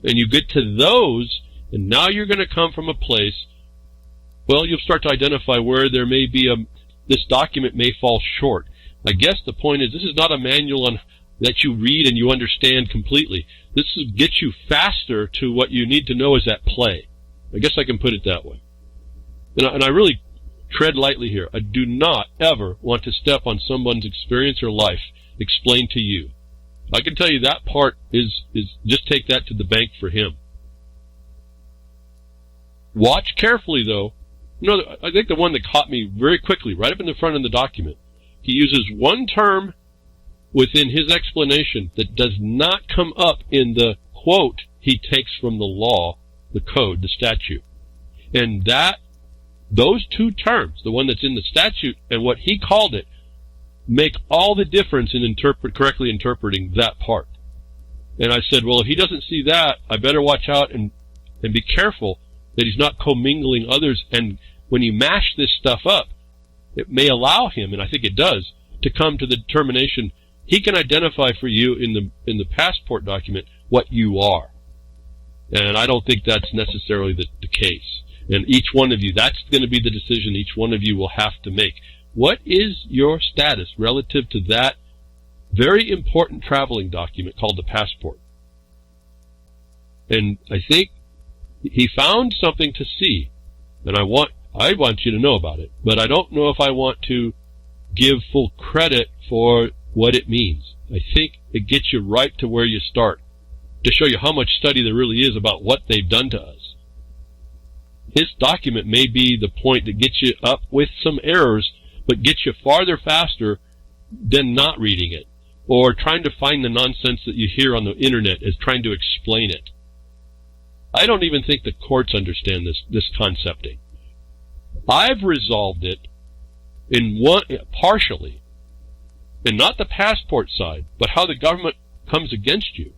And you get to those, and now you're going to come from a place. Well, you'll start to identify where there may be this document may fall short. I guess the point is, this is not a manual that you read and you understand completely. This will get you faster to what you need to know is at play. I guess I can put it that way. And I really tread lightly here. I do not ever want to step on someone's experience or life explained to you. I can tell you that part is just take that to the bank for him. Watch carefully, though. I think the one that caught me very quickly, right up in the front of the document, he uses one term within his explanation that does not come up in the quote he takes from the law, the code, the statute. And those 2 terms, the one that's in the statute and what he called it, make all the difference in correctly interpreting that part. And I said, well, if he doesn't see that, I better watch out and be careful that he's not commingling others. And when you mash this stuff up, it may allow him, and I think it does, to come to the determination he can identify for you in the passport document what you are. And I don't think that's necessarily the case. And each one of you, that's going to be the decision each one of you will have to make. What is your status relative to that very important traveling document called the passport? And I think he found something to see, and I want you to know about it, but I don't know if I want to give full credit for what it means. I think it gets you right to where you start, to show you how much study there really is about what they've done to us. His document may be the point that gets you up with some errors, but gets you farther faster than not reading it, or trying to find the nonsense that you hear on the internet as trying to explain it. I don't even think the courts understand this concepting. I've resolved it partially, and not the passport side, but how the government comes against you.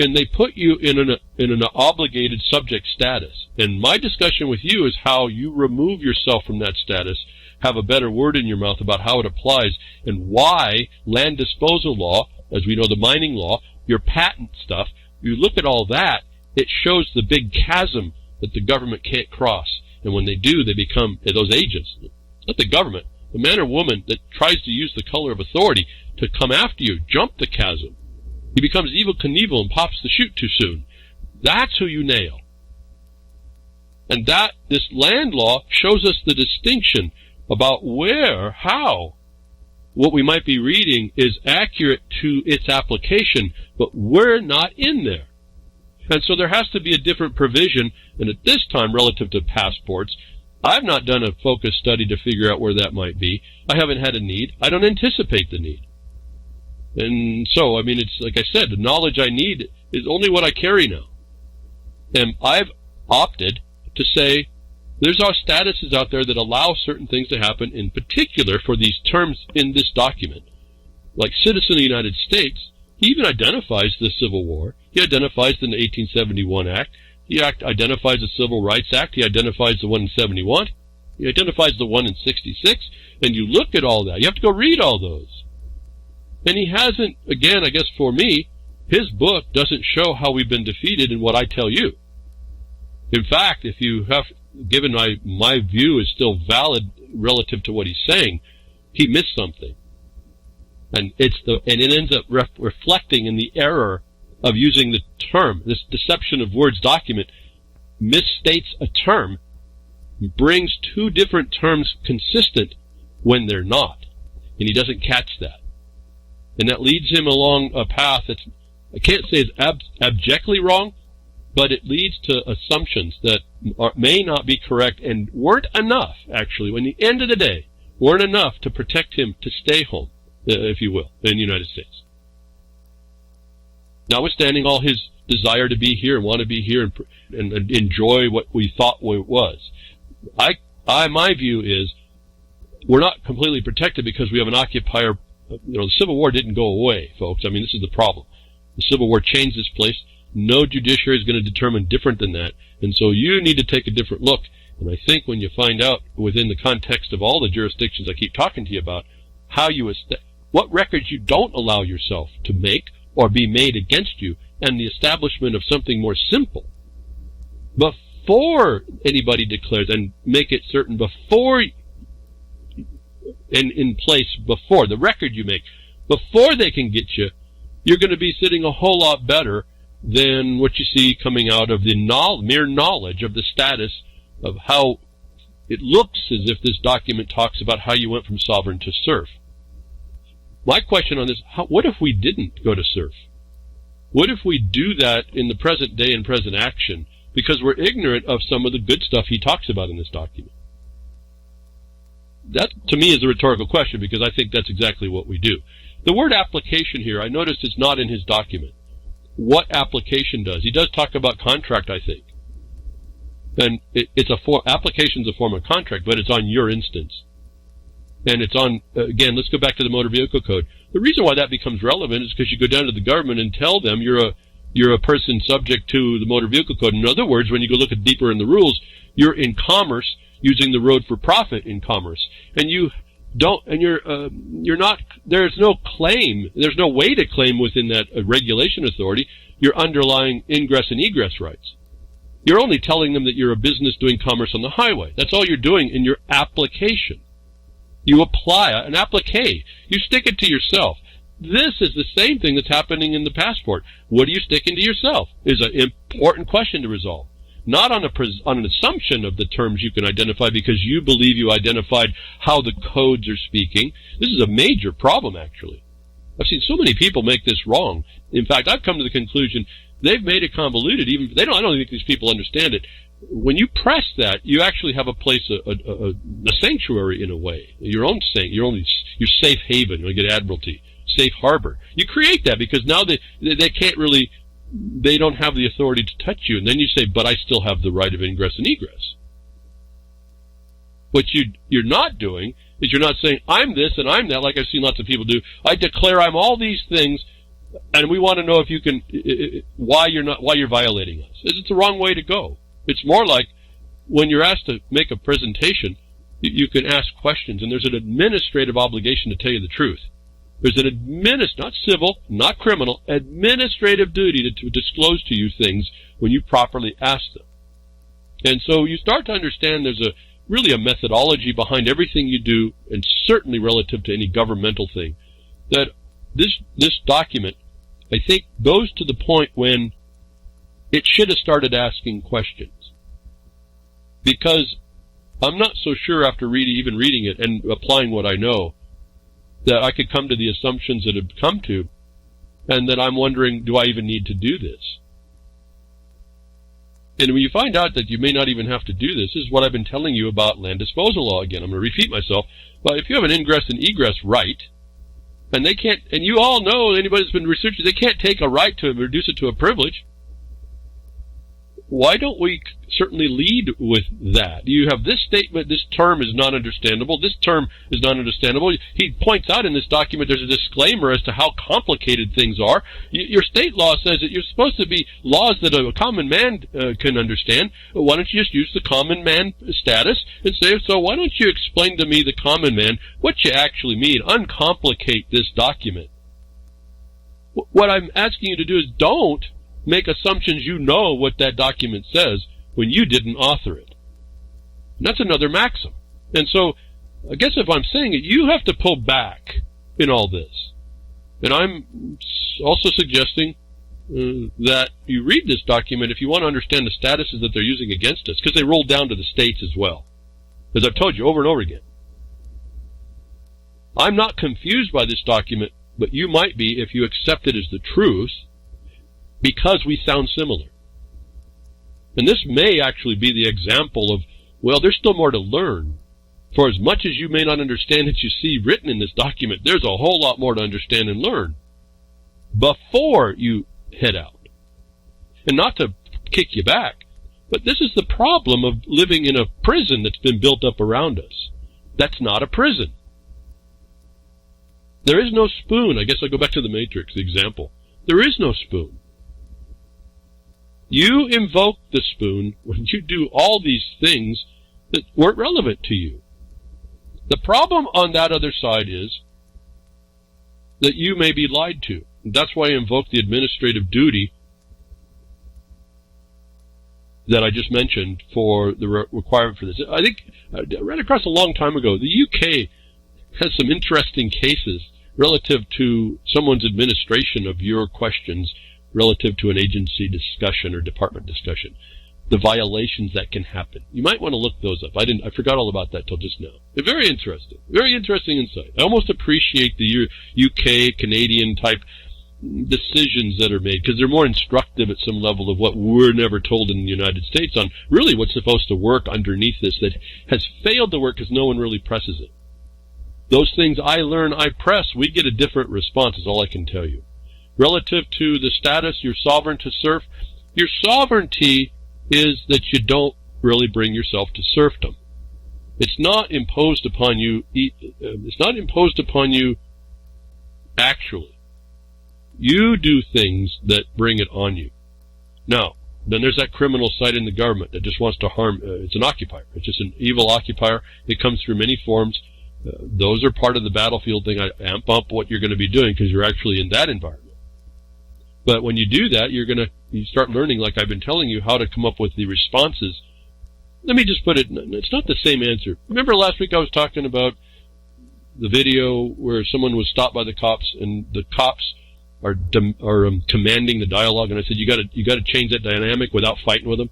And they put you in an obligated subject status. And my discussion with you is how you remove yourself from that status, have a better word in your mouth about how it applies, and why land disposal law, as we know the mining law, your patent stuff, you look at all that, it shows the big chasm that the government can't cross. And when they do, they become those agents. Not the government. The man or woman that tries to use the color of authority to come after you, jump the chasm. He becomes Evel Knievel and pops the chute too soon. That's who you nail. And this land law shows us the distinction about where, how, what we might be reading is accurate to its application, but we're not in there. And so there has to be a different provision, and at this time, relative to passports, I've not done a focused study to figure out where that might be. I haven't had a need. I don't anticipate the need. And so, I mean, it's like I said, the knowledge I need is only what I carry now. And I've opted to say there's our statuses out there that allow certain things to happen, in particular for these terms in this document. Like citizen of the United States, he even identifies the Civil War. He identifies the 1871 Act. He identifies the Civil Rights Act. He identifies the one in 71. He identifies the one in 66. And you look at all that. You have to go read all those. And he hasn't, again, I guess for me, his book doesn't show how we've been defeated in what I tell you. In fact, if you have, given my view is still valid relative to what he's saying, he missed something. And it ends up reflecting in the error of using the term. This deception of words document misstates a term, brings two different terms consistent when they're not. And he doesn't catch that. And that leads him along a path that's, I can't say is abjectly wrong, but it leads to assumptions that may not be correct and weren't enough, actually, when the end of the day, weren't enough to protect him to stay home, if you will, in the United States. Notwithstanding all his desire to be here and want to be here and enjoy what we thought it was. My view is we're not completely protected because we have an occupier. The Civil War didn't go away, folks. I mean, this is the problem. The Civil War changed this place. No judiciary is going to determine different than that. And so you need to take a different look. And I think when you find out within the context of all the jurisdictions I keep talking to you about, what records you don't allow yourself to make or be made against you, and the establishment of something more simple before anybody declares, and make it certain before and in place before the record you make, before they can get you, you're going to be sitting a whole lot better than what you see coming out of the mere knowledge of the status of how it looks as if this document talks about how you went from sovereign to SERF. My question on this, what if we didn't go to SERF? What if we do that in the present day and present action because we're ignorant of some of the good stuff he talks about in this document? That, to me, is a rhetorical question because I think that's exactly what we do. The word application here, I noticed is not in his document. What application does? He does talk about contract, I think. And application's a form of contract, but it's on your instance. And it's on, again, let's go back to the Motor Vehicle Code. The reason why that becomes relevant is because you go down to the government and tell them you're a person subject to the Motor Vehicle Code. In other words, when you go look at deeper in the rules, you're in commerce, using the road for profit in commerce. And you don't, and you're not, there's no claim, there's no way to claim within that regulation authority your underlying ingress and egress rights. You're only telling them that you're a business doing commerce on the highway. That's all you're doing in your application. You apply an applique. You stick it to yourself. This is the same thing that's happening in the passport. What do you stick into yourself is an important question to resolve. Not on an assumption of the terms you can identify because you believe you identified how the codes are speaking. This is a major problem, actually. I've seen so many people make this wrong. In fact, I've come to the conclusion they've made it convoluted. I don't think these people understand it. When you press that, you actually have a place, a sanctuary in a way. Your own your safe haven. You get admiralty, safe harbor. You create that because now they can't really, they don't have the authority to touch you. And then you say, but I still have the right of ingress and egress. What you're not doing is you're not saying, I'm this and I'm that, like I've seen lots of people do. I declare I'm all these things, and we want to know if you can, why you're violating us. It's the wrong way to go. It's more like when you're asked to make a presentation, you can ask questions, and there's an administrative obligation to tell you the truth. There's an not civil, not criminal, administrative duty to disclose to you things when you properly ask them. And so you start to understand there's really a methodology behind everything you do, and certainly relative to any governmental thing, that this document, I think, goes to the point when it should have started asking questions. Because I'm not so sure after even reading it and applying what I know that I could come to the assumptions that have come to, and that I'm wondering, do I even need to do this? And when you find out that you may not even have to do this is what I've been telling you about land disposal law again. I'm going to repeat myself. But if you have an ingress and egress right, and they can't, and you all know, anybody that's been researching, they can't take a right to reduce it to a privilege. Why don't we certainly lead with that? You have this statement, this term is not understandable, this term is not understandable. He points out in this document there's a disclaimer as to how complicated things are. Your state law says that you're supposed to be laws that a common man can understand. Why don't you just use the common man status and say, so why don't you explain to me, the common man, what you actually mean? Uncomplicate this document. What I'm asking you to do is don't make assumptions you know what that document says when you didn't author it. And that's another maxim. And so, I guess if I'm saying it, you have to pull back in all this. And I'm also suggesting that you read this document if you want to understand the statuses that they're using against us, because they roll down to the states as well. As I've told you over and over again. I'm not confused by this document, but you might be if you accept it as the truth, because we sound similar. And this may actually be the example of, well, there's still more to learn. For as much as you may not understand what you see written in this document, there's a whole lot more to understand and learn before you head out. And not to kick you back, but this is the problem of living in a prison that's been built up around us. That's not a prison. There is no spoon. I guess I'll go back to the Matrix example. There is no spoon. You invoke the spoon when you do all these things that weren't relevant to you. The problem on that other side is that you may be lied to. That's why I invoke the administrative duty that I just mentioned for the requirement for this. I think I ran across a long time ago. The UK has some interesting cases relative to someone's administration of your questions relative to an agency discussion or department discussion, the violations that can happen. You might want to look those up. I forgot all about that till just now. They're very interesting insight. I almost appreciate the UK, Canadian type decisions that are made, because they're more instructive at some level of what we're never told in the United States on really what's supposed to work underneath this that has failed to work because no one really presses it. Those things I learn, I press, we get a different response is all I can tell you. Relative to the status, you're sovereign to serf. Your sovereignty is that you don't really bring yourself to serfdom. It's not imposed upon you. It's not imposed upon you actually. You do things that bring it on you. Now, then there's that criminal side in the government that just wants to harm. It's an occupier. It's just an evil occupier. It comes through many forms. Those are part of the battlefield thing. I amp up what you're going to be doing because you're actually in that environment. But when you do that, you start learning, like I've been telling you, how to come up with the responses. Let me just put it, it's not the same answer. Remember last week I was talking about the video where someone was stopped by the cops, and the cops are commanding the dialogue, and I said, you got to change that dynamic without fighting with them.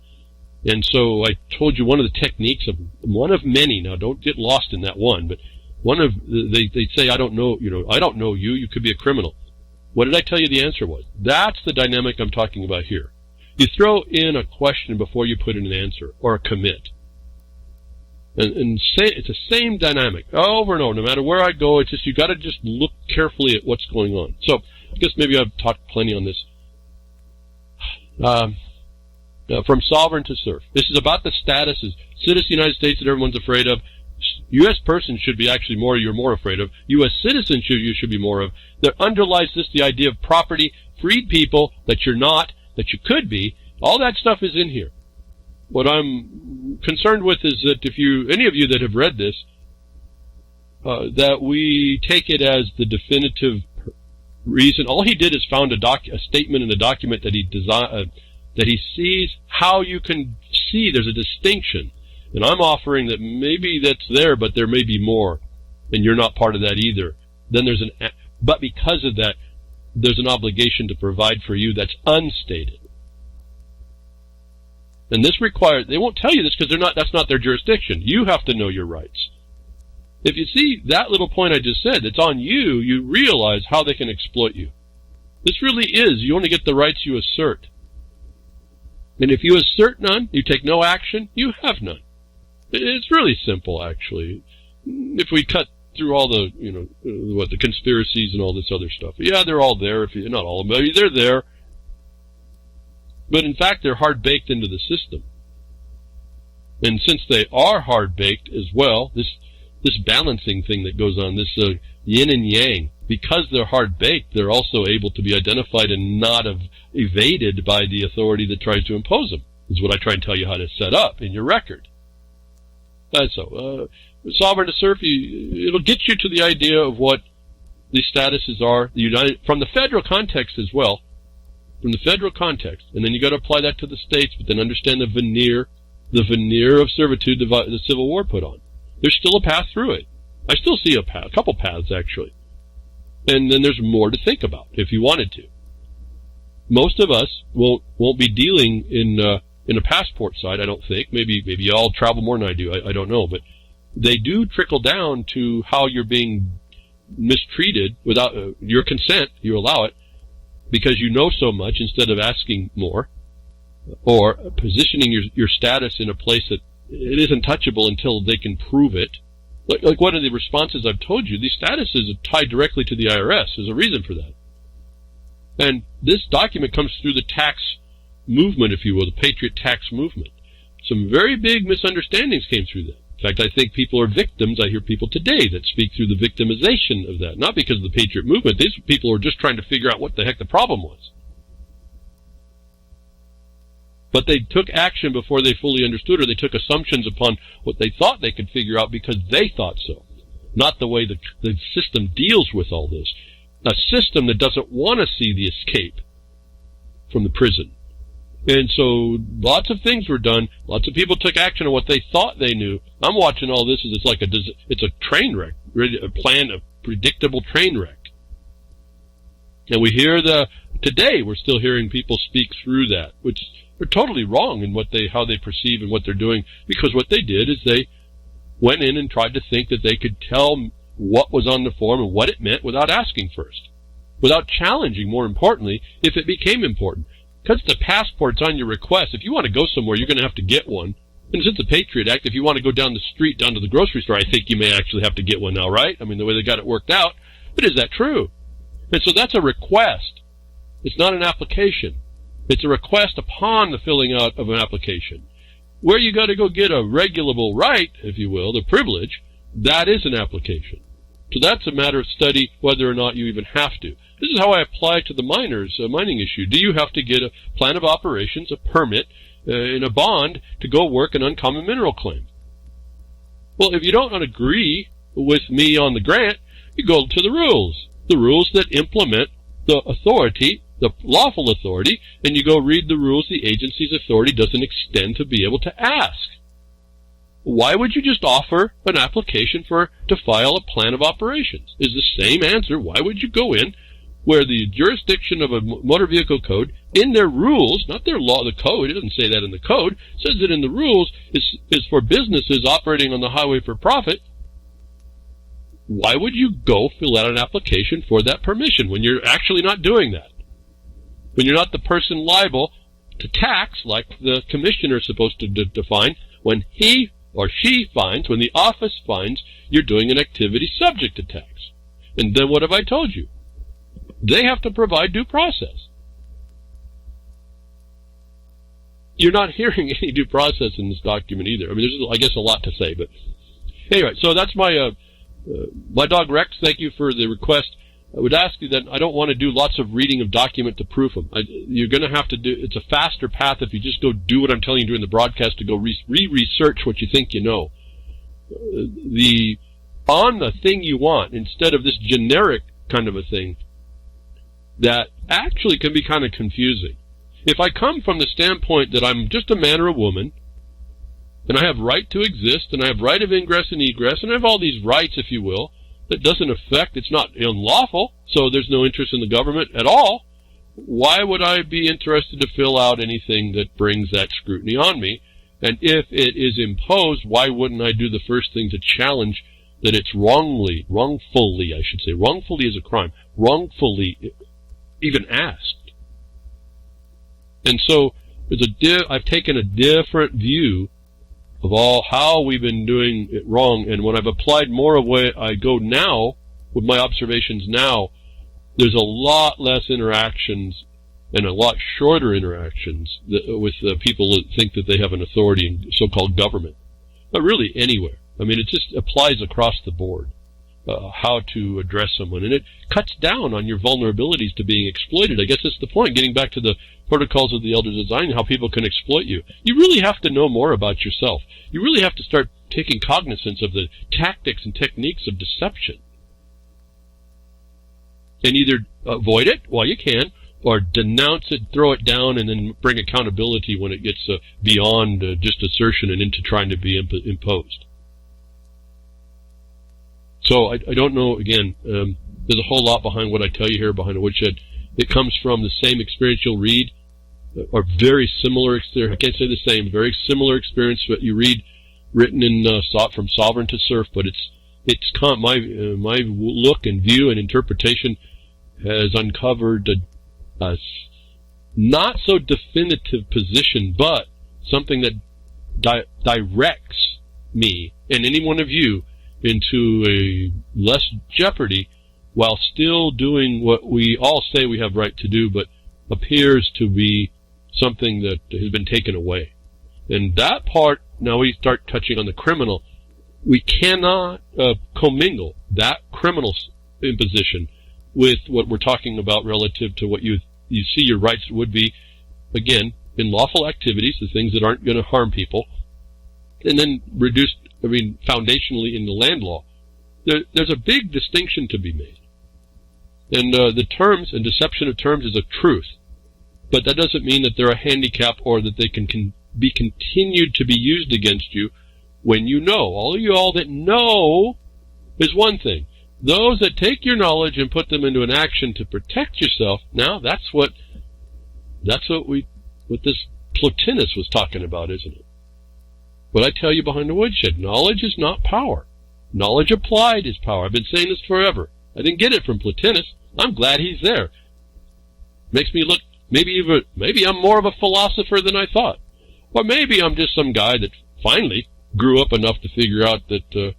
And so I told you one of the techniques of one of many. Now don't get lost in that one, but They'd say, I don't know you, you could be a criminal. What did I tell you the answer was? That's the dynamic I'm talking about here. You throw in a question before you put in an answer, or a commit. And say, it's the same dynamic over and over. No matter where I go, it's just, you got to just look carefully at what's going on. So I guess maybe I've talked plenty on this. From sovereign to SERF. This is about the status as citizen of the United States that everyone's afraid of. U.S. person should be actually you're more afraid of. U.S. citizen you should be more of. There underlies this the idea of property, freed people that you're not, that you could be. All that stuff is in here. What I'm concerned with is that if any of you that have read this, that we take it as the definitive reason. All he did is found a statement in a document that he sees how you can see there's a distinction. And I'm offering that maybe that's there, but there may be more, and you're not part of that either. Then but because of that, there's an obligation to provide for you that's unstated. And this requires, they won't tell you this because that's not their jurisdiction. You have to know your rights. If you see that little point I just said, it's on you, you realize how they can exploit you. This really is, you only get the rights you assert. And if you assert none, you take no action, you have none. It's really simple, actually. If we cut through all the, the conspiracies and all this other stuff. Yeah, they're all there. Not all of them, maybe they're there. But in fact, they're hard-baked into the system. And since they are hard-baked as well, this balancing thing that goes on, this yin and yang, because they're hard-baked, they're also able to be identified and not evaded by the authority that tries to impose them, is what I try and tell you how to set up in your record. Sovereign to SERF, it'll get you to the idea of what the statuses are, from the federal context as well, from the federal context, and then you got to apply that to the states, but then understand the veneer of servitude the Civil War put on. There's still a path through it. I still see a couple paths, actually. And then there's more to think about, if you wanted to. Most of us won't be dealing in a passport side, I don't think. Maybe you all travel more than I do, I don't know. But they do trickle down to how you're being mistreated without your consent. You allow it because you know so much instead of asking more, or positioning your status in a place that it isn't touchable until they can prove it. Like one of the responses I've told you, these statuses are tied directly to the IRS. There's a reason for that. And this document comes through the tax movement, if you will, the Patriot tax movement. Some very big misunderstandings came through that. In fact, I think people are victims. I hear people today that speak through the victimization of that. Not because of the Patriot movement. These people are just trying to figure out what the heck the problem was. But they took action before they fully understood, or they took assumptions upon what they thought they could figure out because they thought so. Not the way the system deals with all this. A system that doesn't want to see the escape from the prison. And so lots of things were done. Lots of people took action on what they thought they knew. I'm watching all this as it's a train wreck, a predictable train wreck. And we hear today we're still hearing people speak through that, which are totally wrong in how they perceive and what they're doing, because what they did is they went in and tried to think that they could tell what was on the form and what it meant without asking first, without challenging, more importantly, if it became important. Because the passport's on your request. If you want to go somewhere, you're going to have to get one. And since the Patriot Act, if you want to go down the street, down to the grocery store, I think you may actually have to get one now, right? I mean, the way they got it worked out. But is that true? And so that's a request. It's not an application. It's a request upon the filling out of an application. Where you got to go get a regulable right, if you will, the privilege, that is an application. So that's a matter of study whether or not you even have to. This is how I apply to the mining issue. Do you have to get a plan of operations, a permit, and a bond to go work an uncommon mineral claim? Well, if you don't agree with me on the grant, you go to the rules that implement the authority, the lawful authority, and you go read the rules the agency's authority doesn't extend to be able to ask. Why would you just offer an application to file a plan of operations? Is the same answer. Why would you go in where the jurisdiction of a motor vehicle code, in their rules, not their law, the code, it doesn't say that in the code, it says that in the rules is for businesses operating on the highway for profit. why would you go fill out an application for that permission when you're actually not doing that? When you're not the person liable to tax, like the commissioner is supposed to define, when he or she finds, when the office finds you're doing an activity subject to tax. And then what have I told you? They have to provide due process. You're not hearing any due process in this document either. I mean, there's, I guess, a lot to say, but anyway, so that's my dog Rex. Thank you for the request. I would ask you that I don't want to do lots of reading of document to proof them. You're going to have to do, it's a faster path if you just go do what I'm telling you during the broadcast, to go re-research what you think you know. On the thing you want, instead of this generic kind of a thing that actually can be kind of confusing. If I come from the standpoint that I'm just a man or a woman, and I have right to exist, and I have right of ingress and egress, and I have all these rights, if you will, that doesn't affect, it's not unlawful, so there's no interest in the government at all, why would I be interested to fill out anything that brings that scrutiny on me? And if it is imposed, why wouldn't I do the first thing to challenge that it's wrongfully is a crime, wrongfully even asked? And so I've taken a different view of how we've been doing it wrong, and when I've applied more of where I go now, with my observations now, there's a lot less interactions and a lot shorter interactions with people that think that they have an authority in so-called government. But really anywhere. I mean, it just applies across the board, how to address someone. And it cuts down on your vulnerabilities to being exploited. I guess that's the point, getting back to the protocols of the Elder Design, how people can exploit you. You really have to know more about yourself. You really have to start taking cognizance of the tactics and techniques of deception. And either avoid it while you can, or denounce it, throw it down, and then bring accountability when it gets beyond just assertion and into trying to be imposed. So I don't know, again, there's a whole lot behind what I tell you here, behind a woodshed. It comes from the same experience you'll read, or very similar experience. I can't say the same, very similar experience that you read written in from Sovereign to SERF, but my look and view and interpretation has uncovered a not so definitive position, but something that directs me and any one of you into a less jeopardy, while still doing what we all say we have right to do, but appears to be something that has been taken away. And that part, now we start touching on the criminal. We cannot commingle that criminal imposition with what we're talking about relative to what you see your rights would be, again, in lawful activities, the things that aren't going to harm people, and then reduced, foundationally in the land law. There's a big distinction to be made. And the terms and deception of terms is a truth. But that doesn't mean that they're a handicap or that they can be continued to be used against you when you know. All of you all that know is one thing. Those that take your knowledge and put them into an action to protect yourself, now that's what this Plotinus was talking about, isn't it? What I tell you behind the woodshed, knowledge is not power. Knowledge applied is power. I've been saying this forever. I didn't get it from Plotinus. I'm glad he's there. Makes me look, maybe I'm more of a philosopher than I thought. Or maybe I'm just some guy that finally grew up enough to figure out that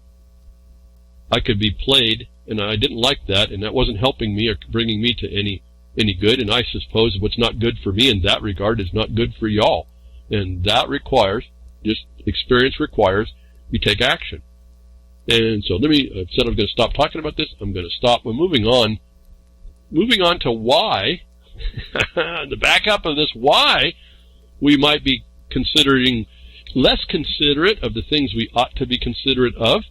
I could be played, and I didn't like that, and that wasn't helping me or bringing me to any good, and I suppose what's not good for me in that regard is not good for y'all. And that requires, just experience requires, you take action. And so I said I was going to stop talking about this. I'm going to stop. We're moving on. Moving on to why, the backup of this, why we might be considering less considerate of the things we ought to be considerate of.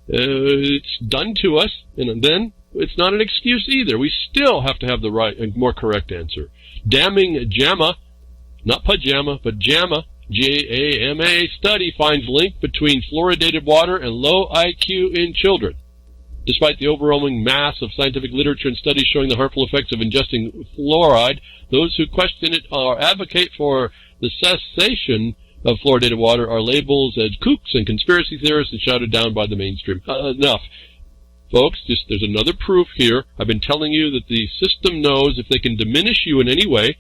It's done to us, and then it's not an excuse either. We still have to have the right and more correct answer. Damning JAMA, not pajama, but JAMA, JAMA study finds link between fluoridated water and low IQ in children. Despite the overwhelming mass of scientific literature and studies showing the harmful effects of ingesting fluoride, those who question it or advocate for the cessation of fluoridated water are labeled as kooks and conspiracy theorists and shouted down by the mainstream. Enough. Folks, there's another proof here. I've been telling you that the system knows if they can diminish you in any way,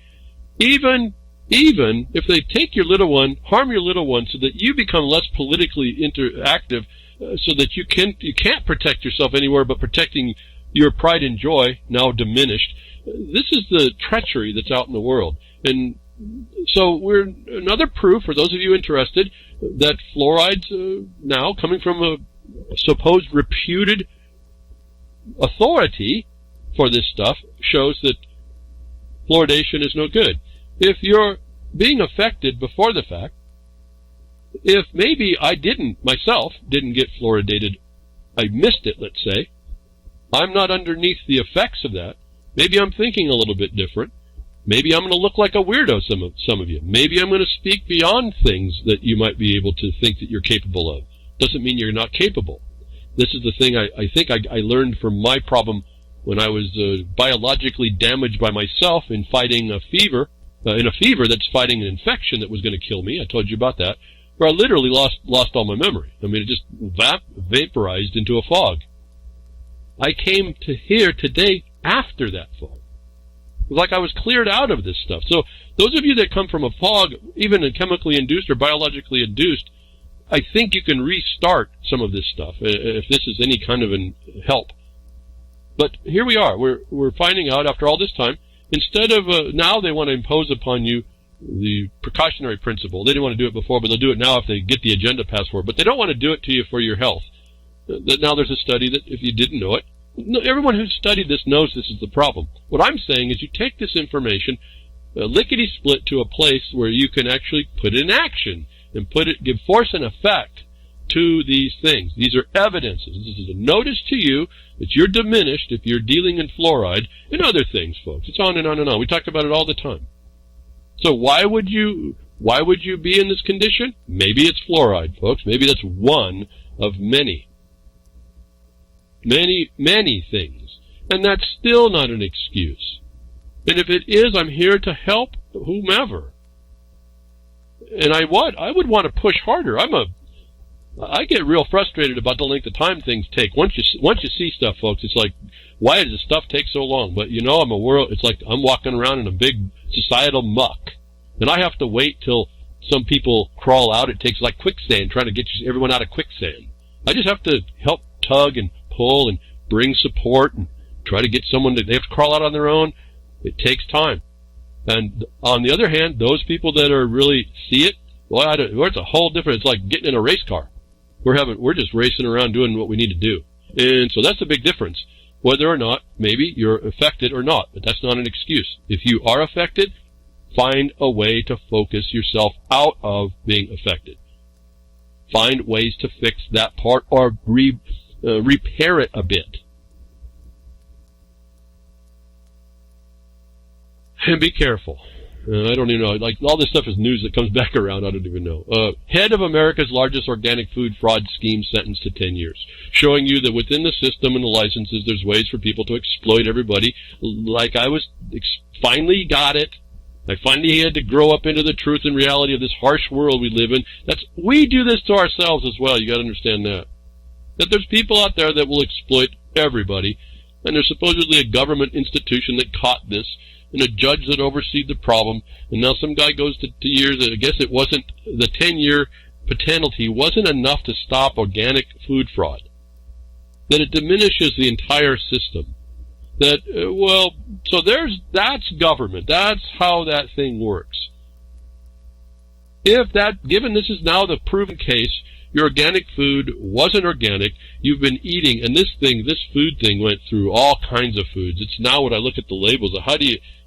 even if they take your little one, harm your little one so that you become less politically interactive, so that you can't protect yourself anywhere but protecting your pride and joy, now diminished. This is the treachery that's out in the world. And so we're another proof, for those of you interested, that fluorides now, coming from a supposed reputed authority for this stuff, shows that fluoridation is no good. If you're being affected before the fact, if maybe I myself didn't get fluoridated, I missed it, let's say, I'm not underneath the effects of that. Maybe I'm thinking a little bit different. Maybe I'm going to look like a weirdo, some of you. Maybe I'm going to speak beyond things that you might be able to think that you're capable of. Doesn't mean you're not capable. This is the thing I think I learned from my problem when I was biologically damaged by myself in fighting a fever, in a fever that's fighting an infection that was going to kill me. I told you about that, where I literally lost all my memory. I mean, it just vaporized into a fog. I came to here today after that fog. It was like I was cleared out of this stuff. So those of you that come from a fog, even chemically induced or biologically induced, I think you can restart some of this stuff if this is any kind of an help. But here we are. We're finding out after all this time, instead of now they want to impose upon you the precautionary principle. They didn't want to do it before, but they'll do it now if they get the agenda passed for it. But they don't want to do it to you for your health. Now there's a study that, if you didn't know it, everyone who's studied this knows this is the problem. What I'm saying is you take this information, lickety-split, to a place where you can actually put it in action and give force and effect to these things. These are evidences. This is a notice to you that you're diminished if you're dealing in fluoride and other things, folks. It's on and on and on. We talk about it all the time. So why would you be in this condition? Maybe it's fluoride, folks. Maybe that's one of many things. And that's still not an excuse. And if it is, I'm here to help whomever. And I would want to push harder. I get real frustrated about the length of time things take. Once you see stuff, folks, it's like, why does this stuff take so long? But it's like I'm walking around in a big societal muck. And I have to wait till some people crawl out. It takes like quicksand, trying to get everyone out of quicksand. I just have to help tug and pull and bring support and try to get someone they have to crawl out on their own. It takes time. And on the other hand, those people that are really see it, well, it's a whole different. It's like getting in a race car. We're just racing around doing what we need to do. And so that's a big difference. Whether or not maybe you're affected or not, but that's not an excuse. If you are affected, find a way to focus yourself out of being affected. Find ways to fix that part or repair it a bit. And be careful. I don't even know. Like, all this stuff is news that comes back around. I don't even know. Head of America's largest organic food fraud scheme sentenced to 10 years. Showing you that within the system and the licenses, there's ways for people to exploit everybody. Like finally got it. I finally had to grow up into the truth and reality of this harsh world we live in. We do this to ourselves as well. You got to understand that. That there's people out there that will exploit everybody. And there's supposedly a government institution that caught this, and a judge that oversees the problem, and now some guy goes to 2 years. I guess it wasn't, the 10-year penalty wasn't enough to stop organic food fraud. That it diminishes the entire system. That's government. That's how that thing works. Given this is now the proven case, your organic food wasn't organic, you've been eating, and this food thing went through all kinds of foods. It's now when I look at the labels,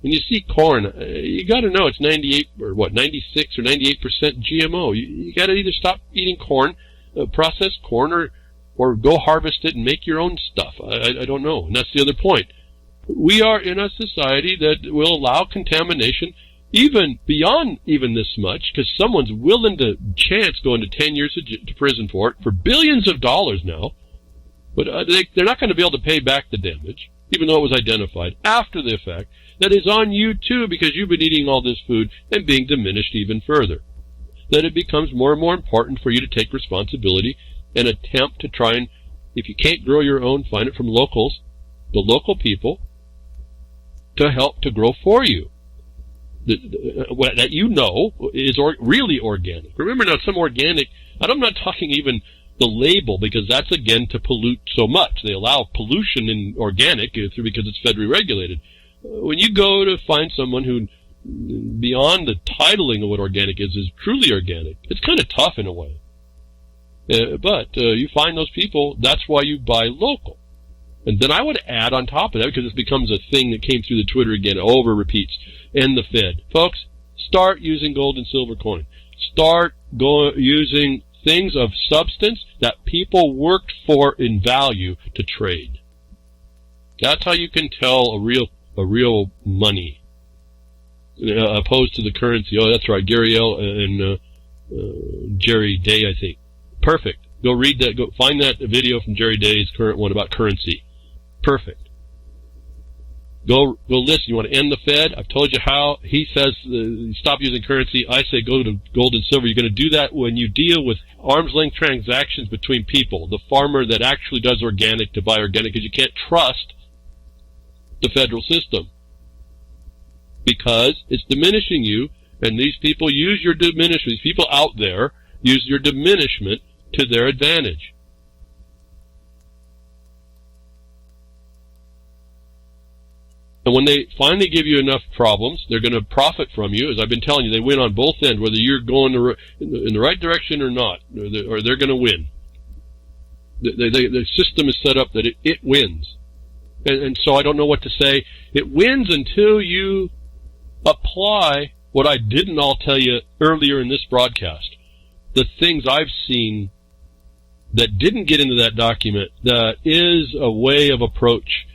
when you see corn, you got to know it's 96 or 98% GMO. You got to either stop eating corn, processed corn, or go harvest it and make your own stuff. I don't know, and that's the other point. We are in a society that will allow contamination even beyond even this much, because someone's willing to chance going to 10 years to prison for it, for billions of dollars now. But they're not going to be able to pay back the damage, even though it was identified after the fact. That is on you too, because you've been eating all this food and being diminished even further. that it becomes more and more important for you to take responsibility and attempt to try and, if you can't grow your own, find it from locals, the local people, to help to grow for you. That you know is really organic. Remember now, some organic, and I'm not talking even the label, because that's, again, to pollute so much. They allow pollution in organic because it's federally regulated. When you go to find someone who, beyond the titling of what organic is truly organic, it's kind of tough in a way. But you find those people, that's why you buy local. And then I would add on top of that, because this becomes a thing that came through the Twitter again, over repeats, EndTheFed. Folks, start using gold and silver coin. Start using things of substance that people worked for in value to trade. That's how you can tell a real money, opposed to the currency. Oh, that's right, Gary L. and Jerry Day, I think. Perfect. Go read that. Go find that video from Jerry Day's current one about currency. Perfect. Go listen. You want to end the Fed? I've told you how. He says stop using currency. I say go to gold and silver. You're going to do that when you deal with arm's length transactions between people. The farmer that actually does organic to buy organic, because you can't trust the federal system, because it's diminishing you, and these people use your diminishment. These people out there use your diminishment to their advantage. And when they finally give you enough problems, they're going to profit from you. As I've been telling you, they win on both ends, whether you're going in the right direction or not, or they're going to win. The system is set up that it wins. And so I don't know what to say. It wins until you apply what I didn't all tell you earlier in this broadcast. The things I've seen that didn't get into that document, that is a way of approach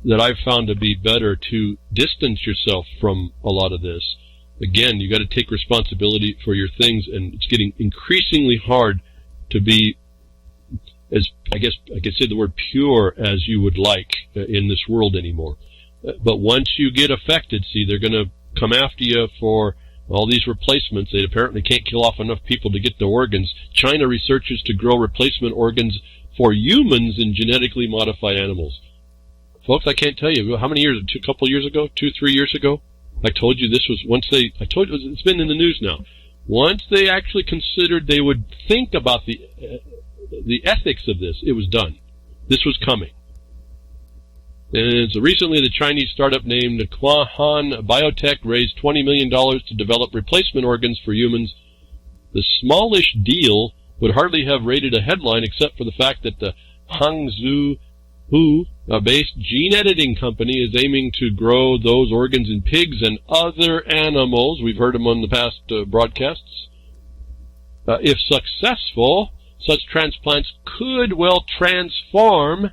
that I've found to be better to distance yourself from a lot of this. Again, you got to take responsibility for your things, and it's getting increasingly hard to be, as I guess I could say the word, pure as you would like in this world anymore. But once you get affected, see, they're going to come after you for all these replacements. They apparently can't kill off enough people to get the organs. China researches to grow replacement organs for humans in genetically modified animals. Folks, I can't tell you how many years, a couple years ago, 2-3 years ago, I told you this was I told you it's been in the news now. Once they actually considered they would think about the ethics of this, it was done. This was coming. And so recently, the Chinese startup named Quahan Biotech raised $20 million to develop replacement organs for humans. The smallish deal would hardly have rated a headline except for the fact that the Hangzhou based gene editing company is aiming to grow those organs in pigs and other animals. We've heard them on the past broadcasts. If successful, such transplants could well transform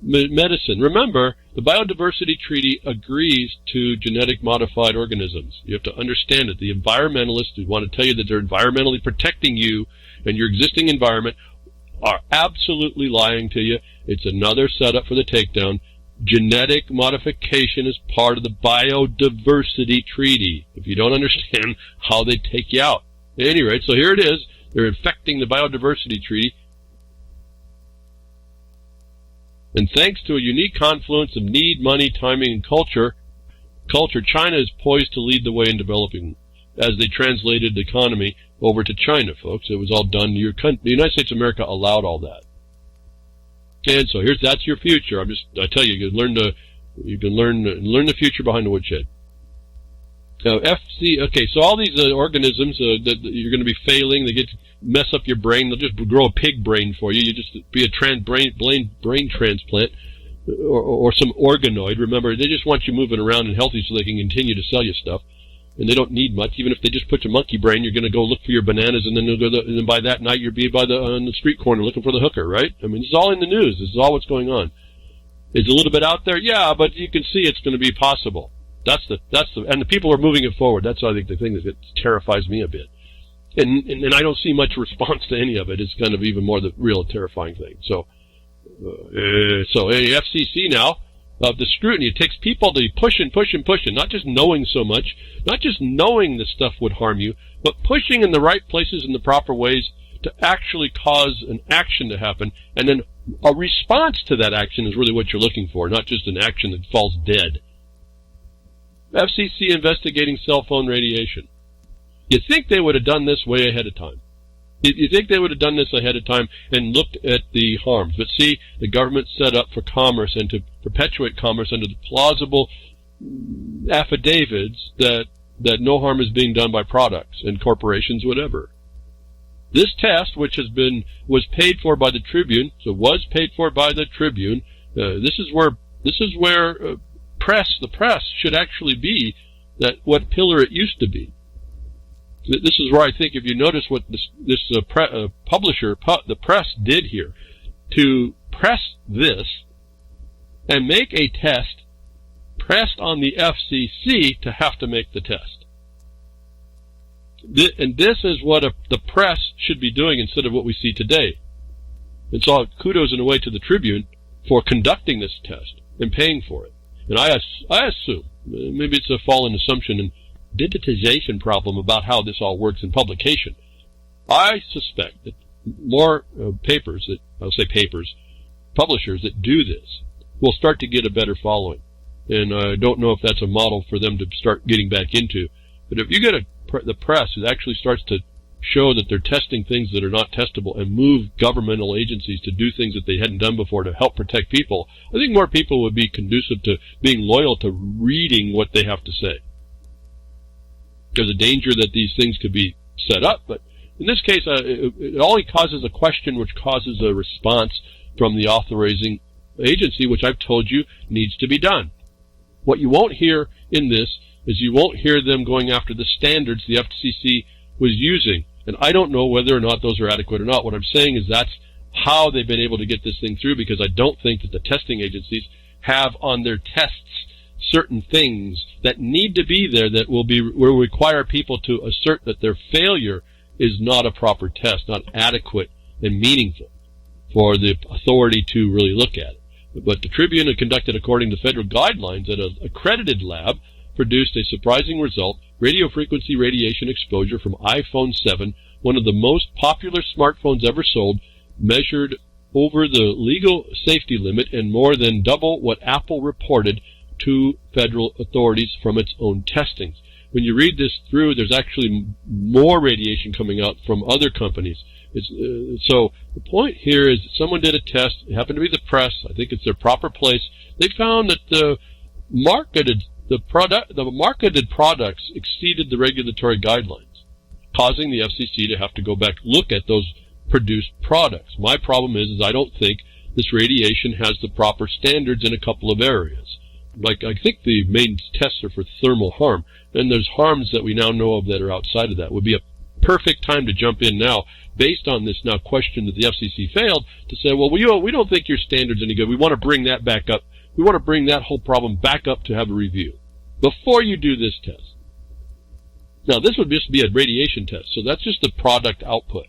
medicine. Remember, the Biodiversity Treaty agrees to genetic modified organisms. You have to understand it. The environmentalists who want to tell you that they're environmentally protecting you and your existing environment are absolutely lying to you. It's another setup for the takedown. Genetic modification is part of the Biodiversity Treaty. If you don't understand how they take you out. At any rate, so here it is. They're infecting the Biodiversity Treaty. And thanks to a unique confluence of need, money, timing, and culture, China is poised to lead the way in developing as they translated the economy over to China, folks. It was all done. The United States of America allowed all that. And so that's your future. I tell you, you can learn the future behind the woodshed. Okay, so all these organisms that you're going to be failing, they mess up your brain. They'll just grow a pig brain for you. You just be a brain transplant or some organoid. Remember, they just want you moving around and healthy so they can continue to sell you stuff. And they don't need much. Even if they just put your monkey brain, you're going to go look for your bananas, and then by that night you'll be on the street corner looking for the hooker, right? I mean, this is all in the news. This is all what's going on. It's a little bit out there, yeah, but you can see it's going to be possible. And the people are moving it forward. That's, I think, the thing that terrifies me a bit. And I don't see much response to any of it. It's kind of even more the real terrifying thing. So FCC now, of the scrutiny. It takes people to be pushing, not just knowing so much, not just knowing this stuff would harm you, but pushing in the right places in the proper ways to actually cause an action to happen, and then a response to that action is really what you're looking for, not just an action that falls dead. FCC investigating cell phone radiation. You'd think they would have done this way ahead of time. You'd think they would have done this ahead of time and looked at the harms. But see, the government set up for commerce and to perpetuate commerce under the plausible affidavits that no harm is being done by products and corporations, whatever. This test, which was paid for by the Tribune, so was paid for by the Tribune. This is where the press should actually be what pillar it used to be. This is where I think, if you notice what the press did here, to press this and make a test pressed on the FCC to have to make the test. And this is what the press should be doing instead of what we see today. And so kudos in a way to the Tribune for conducting this test and paying for it. And I assume, maybe it's a fallen assumption and digitization problem about how this all works in publication. I suspect that more publishers that do this will start to get a better following. And I don't know if that's a model for them to start getting back into. But if you get the press that actually starts to show that they're testing things that are not testable and move governmental agencies to do things that they hadn't done before to help protect people, I think more people would be conducive to being loyal to reading what they have to say. There's a danger that these things could be set up, but in this case, it only causes a question which causes a response from the authorizing agency, which I've told you needs to be done. What you won't hear in this is you won't hear them going after the standards the FCC was using. And I don't know whether or not those are adequate or not. What I'm saying is that's how they've been able to get this thing through, because I don't think that the testing agencies have on their tests certain things that need to be there that will require people to assert that their failure is not a proper test, not adequate and meaningful for the authority to really look at it. But the Tribune had conducted according to federal guidelines at an accredited lab, produced a surprising result: radio frequency radiation exposure from iPhone 7, one of the most popular smartphones ever sold, measured over the legal safety limit and more than double what Apple reported to federal authorities from its own testings. When you read this through, there's actually more radiation coming out from other companies. So the point here is that someone did a test. It happened to be the press. I think it's their proper place. They found that the marketed products exceeded the regulatory guidelines, causing the FCC to have to go back and look at those produced products. My problem is I don't think this radiation has the proper standards in a couple of areas. Like, I think the main tests are for thermal harm, and there's harms that we now know of that are outside of that. Would be a perfect time to jump in now, based on this now question that the FCC failed, to say, well, we don't think your standard's any good. We want to bring that back up. We want to bring that whole problem back up to have a review before you do this test. Now, this would just be a radiation test, so that's just the product output,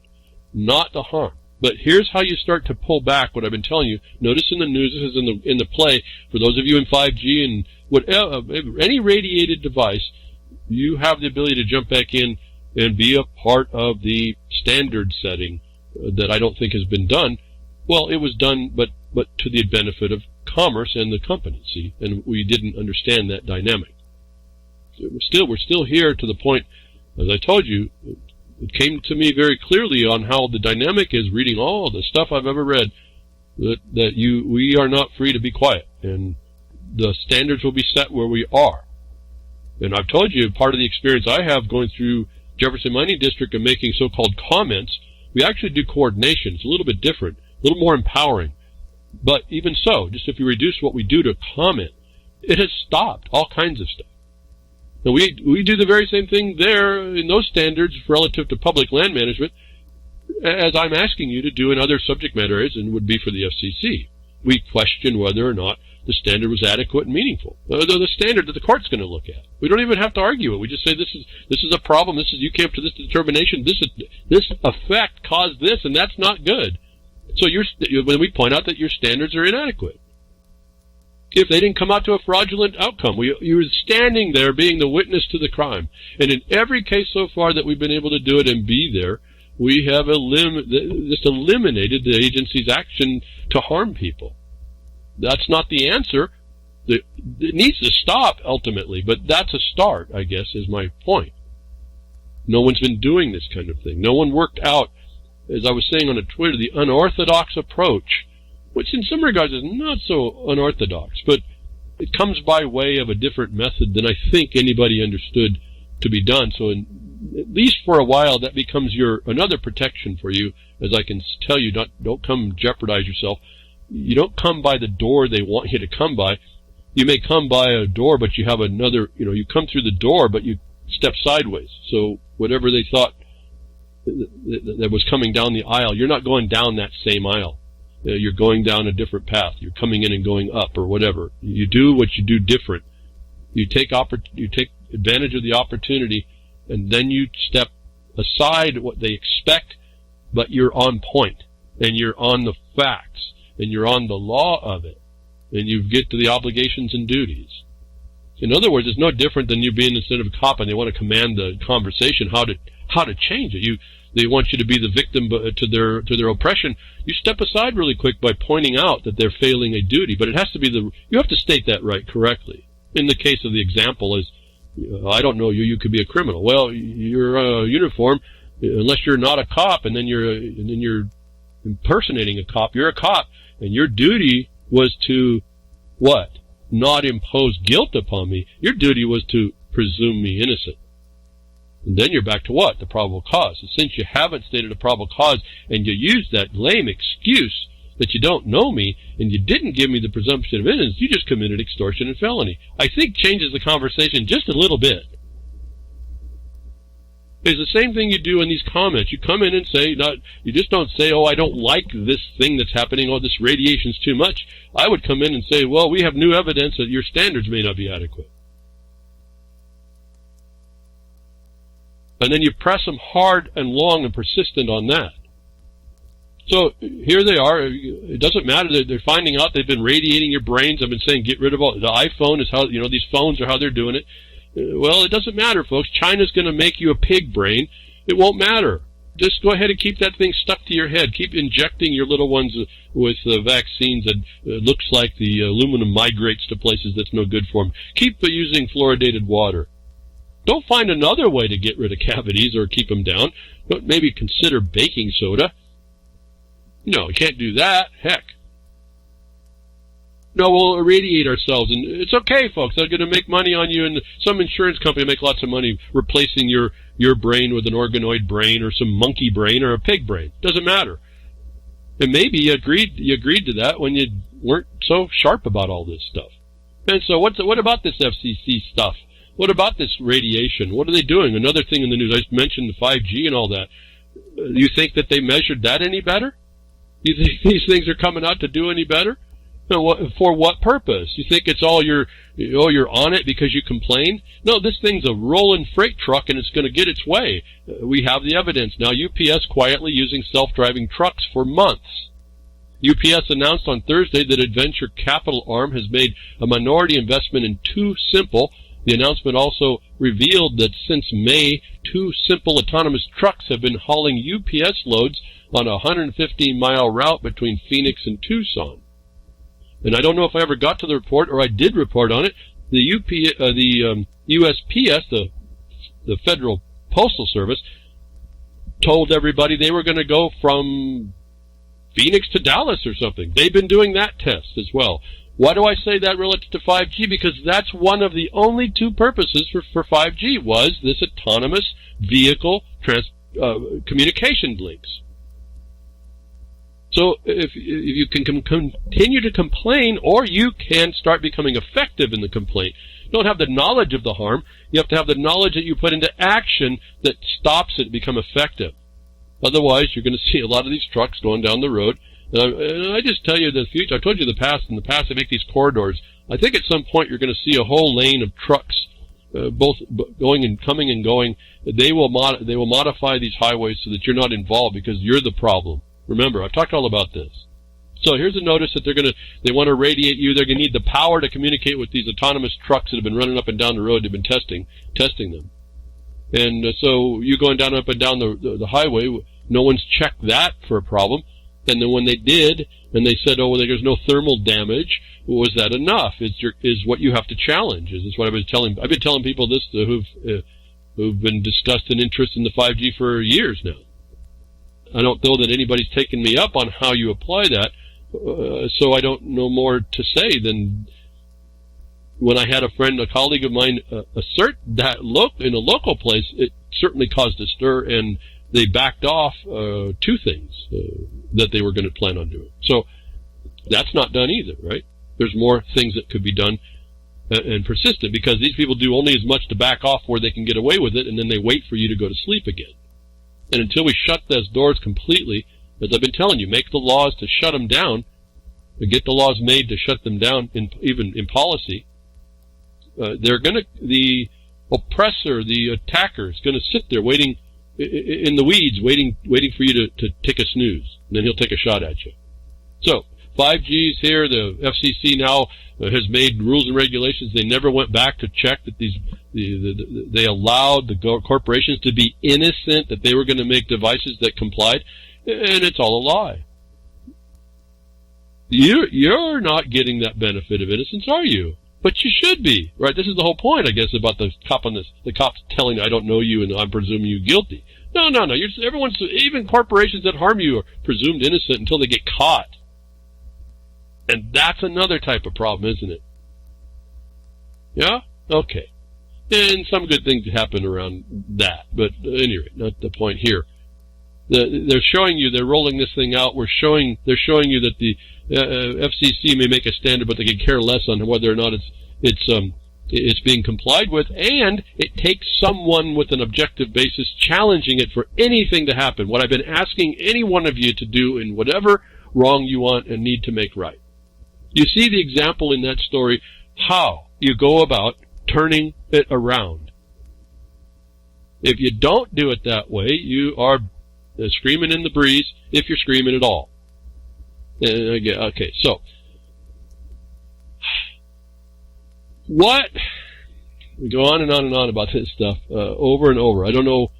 not the harm. But here's how you start to pull back what I've been telling you. Notice in the news, this is in the play, for those of you in 5G and whatever, any radiated device, you have the ability to jump back in and be a part of the standard setting that I don't think has been done. Well, it was done, but to the benefit of commerce and the company, see? And we didn't understand that dynamic. We're still here to the point, as I told you, it came to me very clearly on how the dynamic is, reading all the stuff I've ever read, that we are not free to be quiet, and the standards will be set where we are. And I've told you, part of the experience I have going through Jefferson Mining District and making so-called comments, we actually do coordination. It's a little bit different, a little more empowering. But even so, just if you reduce what we do to comment, it has stopped all kinds of stuff. And we do the very same thing there in those standards relative to public land management as I'm asking you to do in other subject matter areas and would be for the FCC. We question whether or not the standard was adequate and meaningful. The standard that the court's going to look at. We don't even have to argue it. We just say this is a problem. You came to this determination. This effect caused this, and that's not good. So when we point out that your standards are inadequate. if they didn't come out to a fraudulent outcome. You were standing there being the witness to the crime. And in every case so far that we've been able to do it and be there, we have just eliminated the agency's action to harm people. That's not the answer. It needs to stop ultimately, but that's a start, I guess, is my point. No one's been doing this kind of thing. No one worked out, as I was saying on Twitter, the unorthodox approach, which in some regards is not so unorthodox, but it comes by way of a different method than I think anybody understood to be done. So at least for a while, that becomes another protection for you, as I can tell you, don't come jeopardize yourself. You don't come by the door they want you to come by. You may come by a door, but you have another, you come through the door, but you step sideways. So whatever they thought that was coming down the aisle, you're not going down that same aisle. You're going down a different path. You're coming in and going up or whatever. You do what you do different. You take advantage of the opportunity, and then you step aside what they expect, but you're on point, and you're on the facts, and you're on the law of it, and you get to the obligations and duties. In other words, it's no different than you being instead of a cop and they want to command the conversation how to change it. They want you to be the victim to their oppression. You step aside really quick by pointing out that they're failing a duty, but it has to be you have to state that right correctly. In the case of the example is, I don't know you could be a criminal. Well, your uniform, unless you're not a cop and then you're impersonating a cop, you're a cop, and your duty was to what? Not impose guilt upon me. Your duty was to presume me innocent. And then you're back to what? The probable cause. And since you haven't stated a probable cause and you use that lame excuse that you don't know me and you didn't give me the presumption of innocence, you just committed extortion and felony. I think changes the conversation just a little bit. It's the same thing you do in these comments. You come in and say, you just don't say, oh, I don't like this thing that's happening, oh, this radiation's too much. I would come in and say, well, we have new evidence that your standards may not be adequate. And then you press them hard and long and persistent on that. So here they are. It doesn't matter that they're finding out they've been radiating your brains. I've been saying get rid of all. The iPhone is how, these phones are how they're doing it. Well, it doesn't matter, folks. China's going to make you a pig brain. It won't matter. Just go ahead and keep that thing stuck to your head. Keep injecting your little ones with vaccines that looks like the aluminum migrates to places that's no good for them. Keep using fluoridated water. Don't find another way to get rid of cavities or keep them down. Don't maybe consider baking soda. No, you can't do that. Heck. No, we'll irradiate ourselves, and it's okay, folks. They're going to make money on you, and some insurance company will make lots of money replacing your brain with an organoid brain or some monkey brain or a pig brain. Doesn't matter. And maybe you agreed to that when you weren't so sharp about all this stuff. And so what about this FCC stuff? What about this radiation? What are they doing? Another thing in the news, I mentioned the 5G and all that. You think that they measured that any better? You think these things are coming out to do any better? For what purpose? You think it's all you're on it because you complain? No, this thing's a rolling freight truck and it's going to get its way. We have the evidence. Now, UPS quietly using self-driving trucks for months. UPS announced on Thursday that Adventure Capital arm has made a minority investment in Too Simple. The announcement also revealed that since May, Too Simple autonomous trucks have been hauling UPS loads on a 115-mile route between Phoenix and Tucson. And I don't know if I ever got to the report, or I did report on it. The USPS, the Federal Postal Service, told everybody they were going to go from Phoenix to Dallas or something. They've been doing that test as well. Why do I say that relative to 5G? Because that's one of the only two purposes for 5G was this autonomous vehicle communication links. So if you can continue to complain, or you can start becoming effective in the complaint. You don't have the knowledge of the harm. You have to have the knowledge that you put into action that stops it and become effective. Otherwise, you're going to see a lot of these trucks going down the road. And I just tell you the future. I told you in the past they make these corridors. I think at some point you're going to see a whole lane of trucks, both going and coming and going. They will modify these highways so that you're not involved because you're the problem. Remember, I've talked all about this. So here's a notice that they want to radiate you. They're going to need the power to communicate with these autonomous trucks that have been running up and down the road. They've been testing them. And so you going down up and down the highway, no one's checked that for a problem. And then when they did, and they said, oh, well, there's no thermal damage, was that enough? Is what you have to challenge. Is this what I've been telling people this who've been discussed an interest in the 5G for years now. I don't know that anybody's taken me up on how you apply that, so I don't know more to say than when I had a colleague of mine assert that in a local place, it certainly caused a stir, and they backed off two things that they were going to plan on doing. So that's not done either, right? There's more things that could be done and persistent, because these people do only as much to back off where they can get away with it, and then they wait for you to go to sleep again. And until we shut those doors completely, as I've been telling you, make the laws to shut them down, get the laws made to shut them down, even in policy, the oppressor, the attacker, is going to sit there waiting in the weeds, waiting for you to take a snooze, and then he'll take a shot at you. So 5G's here. The FCC now has made rules and regulations. They never went back to check that they allowed the corporations to be innocent, that they were going to make devices that complied, and it's all a lie. You're not getting that benefit of innocence, are you? But you should be, right? This is the whole point, I guess, about the cops telling you, I don't know you, and I'm presuming you guilty. No. Even corporations that harm you are presumed innocent until they get caught. And that's another type of problem, isn't it? Yeah? Okay. And some good things happen around that. But anyway, not the point here. They're showing you, they're rolling this thing out. They're showing you that the FCC may make a standard, but they can care less on whether or not it's being complied with, and it takes someone with an objective basis challenging it for anything to happen. What I've been asking any one of you to do in whatever wrong you want and need to make right. You see the example in that story, how you go about turning it around. If you don't do it that way, you are screaming in the breeze, if you're screaming at all. Okay, so what? We go on and on and on about this stuff over and over. I don't know.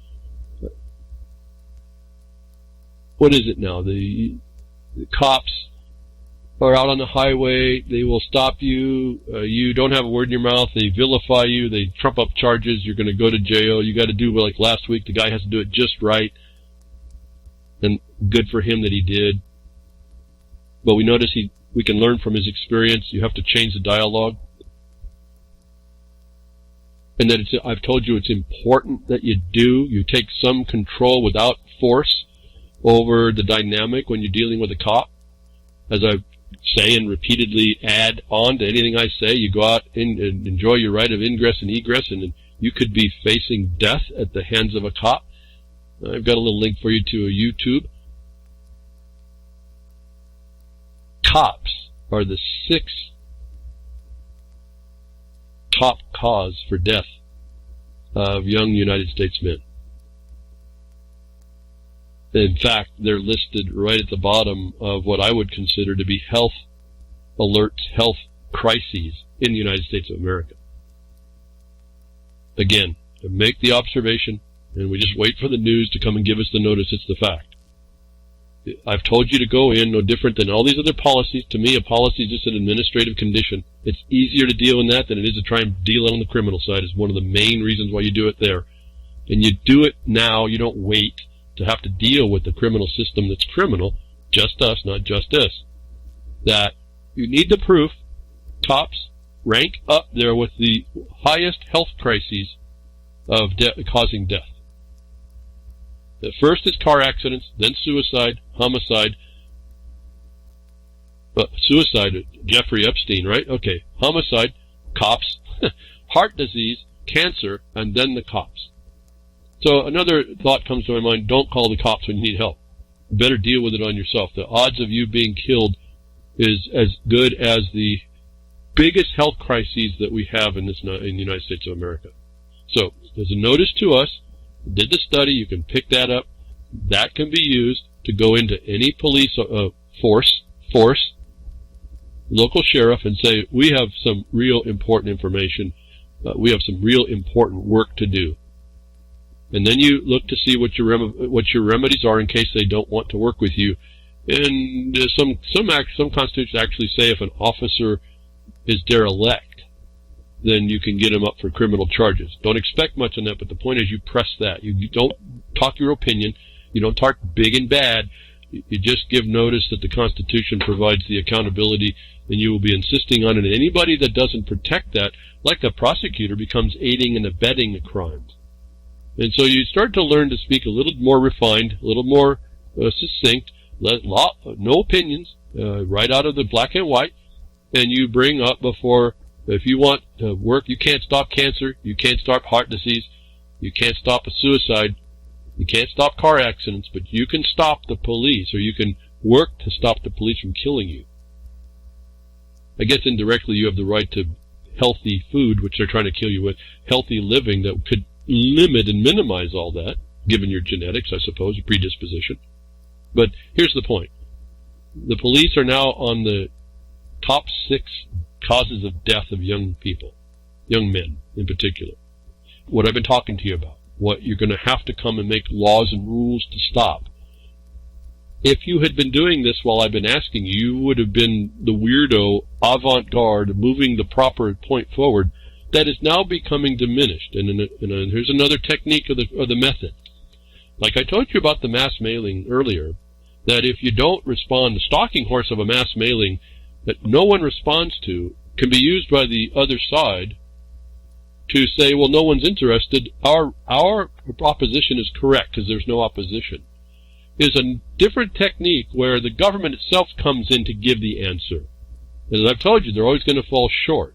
What is it now? The cops are out on the highway. They will stop you. You don't have a word in your mouth. They vilify you. They trump up charges. You're going to go to jail. You got to do like last week. The guy has to do it just right. And good for him that he did. But we notice we can learn from his experience. You have to change the dialogue. And that I've told you it's important that you take some control without force over the dynamic when you're dealing with a cop. As I say and repeatedly add on to anything I say, you go out and enjoy your right of ingress and egress, and you could be facing death at the hands of a cop. I've got a little link for you to a YouTube. Cops are the 6th top cause for death of young United States men. In fact, they're listed right at the bottom of what I would consider to be health alerts, health crises in the United States of America. Again, make the observation, and we just wait for the news to come and give us the notice. It's the fact. I've told you to go in, no different than all these other policies. To me, a policy is just an administrative condition. It's easier to deal in that than it is to try and deal on the criminal side. Is one of the main reasons why you do it there. And you do it now. You don't wait to have to deal with the criminal system that's criminal. Just us, not just us. That you need the proof. Cops rank up there with the highest health crises of causing death. The first is car accidents, then suicide, homicide. Suicide, Jeffrey Epstein, right? Okay, homicide, cops, heart disease, cancer, and then the cops. So another thought comes to my mind, don't call the cops when you need help. Better deal with it on yourself. The odds of you being killed is as good as the biggest health crises that we have in the United States of America. So, there's a notice to us. Did the study, you can pick that up. That can be used to go into any police force force, local sheriff, and say, we have some real important information. We have some real important work to do. And then you look to see what your remedies are in case they don't want to work with you. And some constitutions actually say if an officer is derelict, then you can get him up for criminal charges. Don't expect much on that, but the point is you press that. You don't talk your opinion. You don't talk big and bad. You just give notice that the Constitution provides the accountability, and you will be insisting on it. And anybody that doesn't protect that, like the prosecutor, becomes aiding and abetting a crime. And so you start to learn to speak a little more refined, a little more succinct, no opinions, right out of the black and white, and you bring up before, if you want to work, you can't stop cancer, you can't stop heart disease, you can't stop a suicide, you can't stop car accidents, but you can stop the police, or you can work to stop the police from killing you. I guess indirectly you have the right to healthy food, which they're trying to kill you with, healthy living that could limit and minimize all that, given your genetics, I suppose, your predisposition. But here's the point. The police are now on the top 6 causes of death of young people, young men in particular. What I've been talking to you about, what you're going to have to come and make laws and rules to stop. If you had been doing this while I've been asking you, you would have been the weirdo avant-garde moving the proper point forward that is now becoming diminished. And here's another technique of the method. Like I told you about the mass mailing earlier, that if you don't respond, the stalking horse of a mass mailing that no one responds to can be used by the other side to say, well, no one's interested. Our opposition is correct because there's no opposition. Is a different technique where the government itself comes in to give the answer. As I've told you, they're always going to fall short.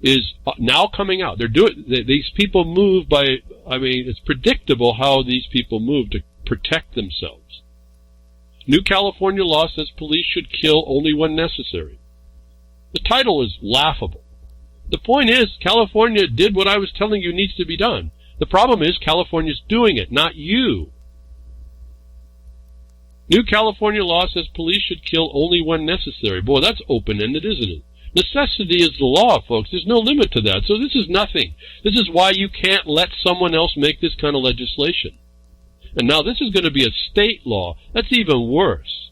Is now coming out. These people move by, it's predictable how these people move to protect themselves. New California law says police should kill only when necessary. The title is laughable. The point is, California did what I was telling you needs to be done. The problem is, California's doing it, not you. New California law says police should kill only when necessary. Boy, that's open-ended, isn't it? Necessity is the law, folks. There's no limit to that. So this is nothing. This is why you can't let someone else make this kind of legislation. And now this is going to be a state law. That's even worse.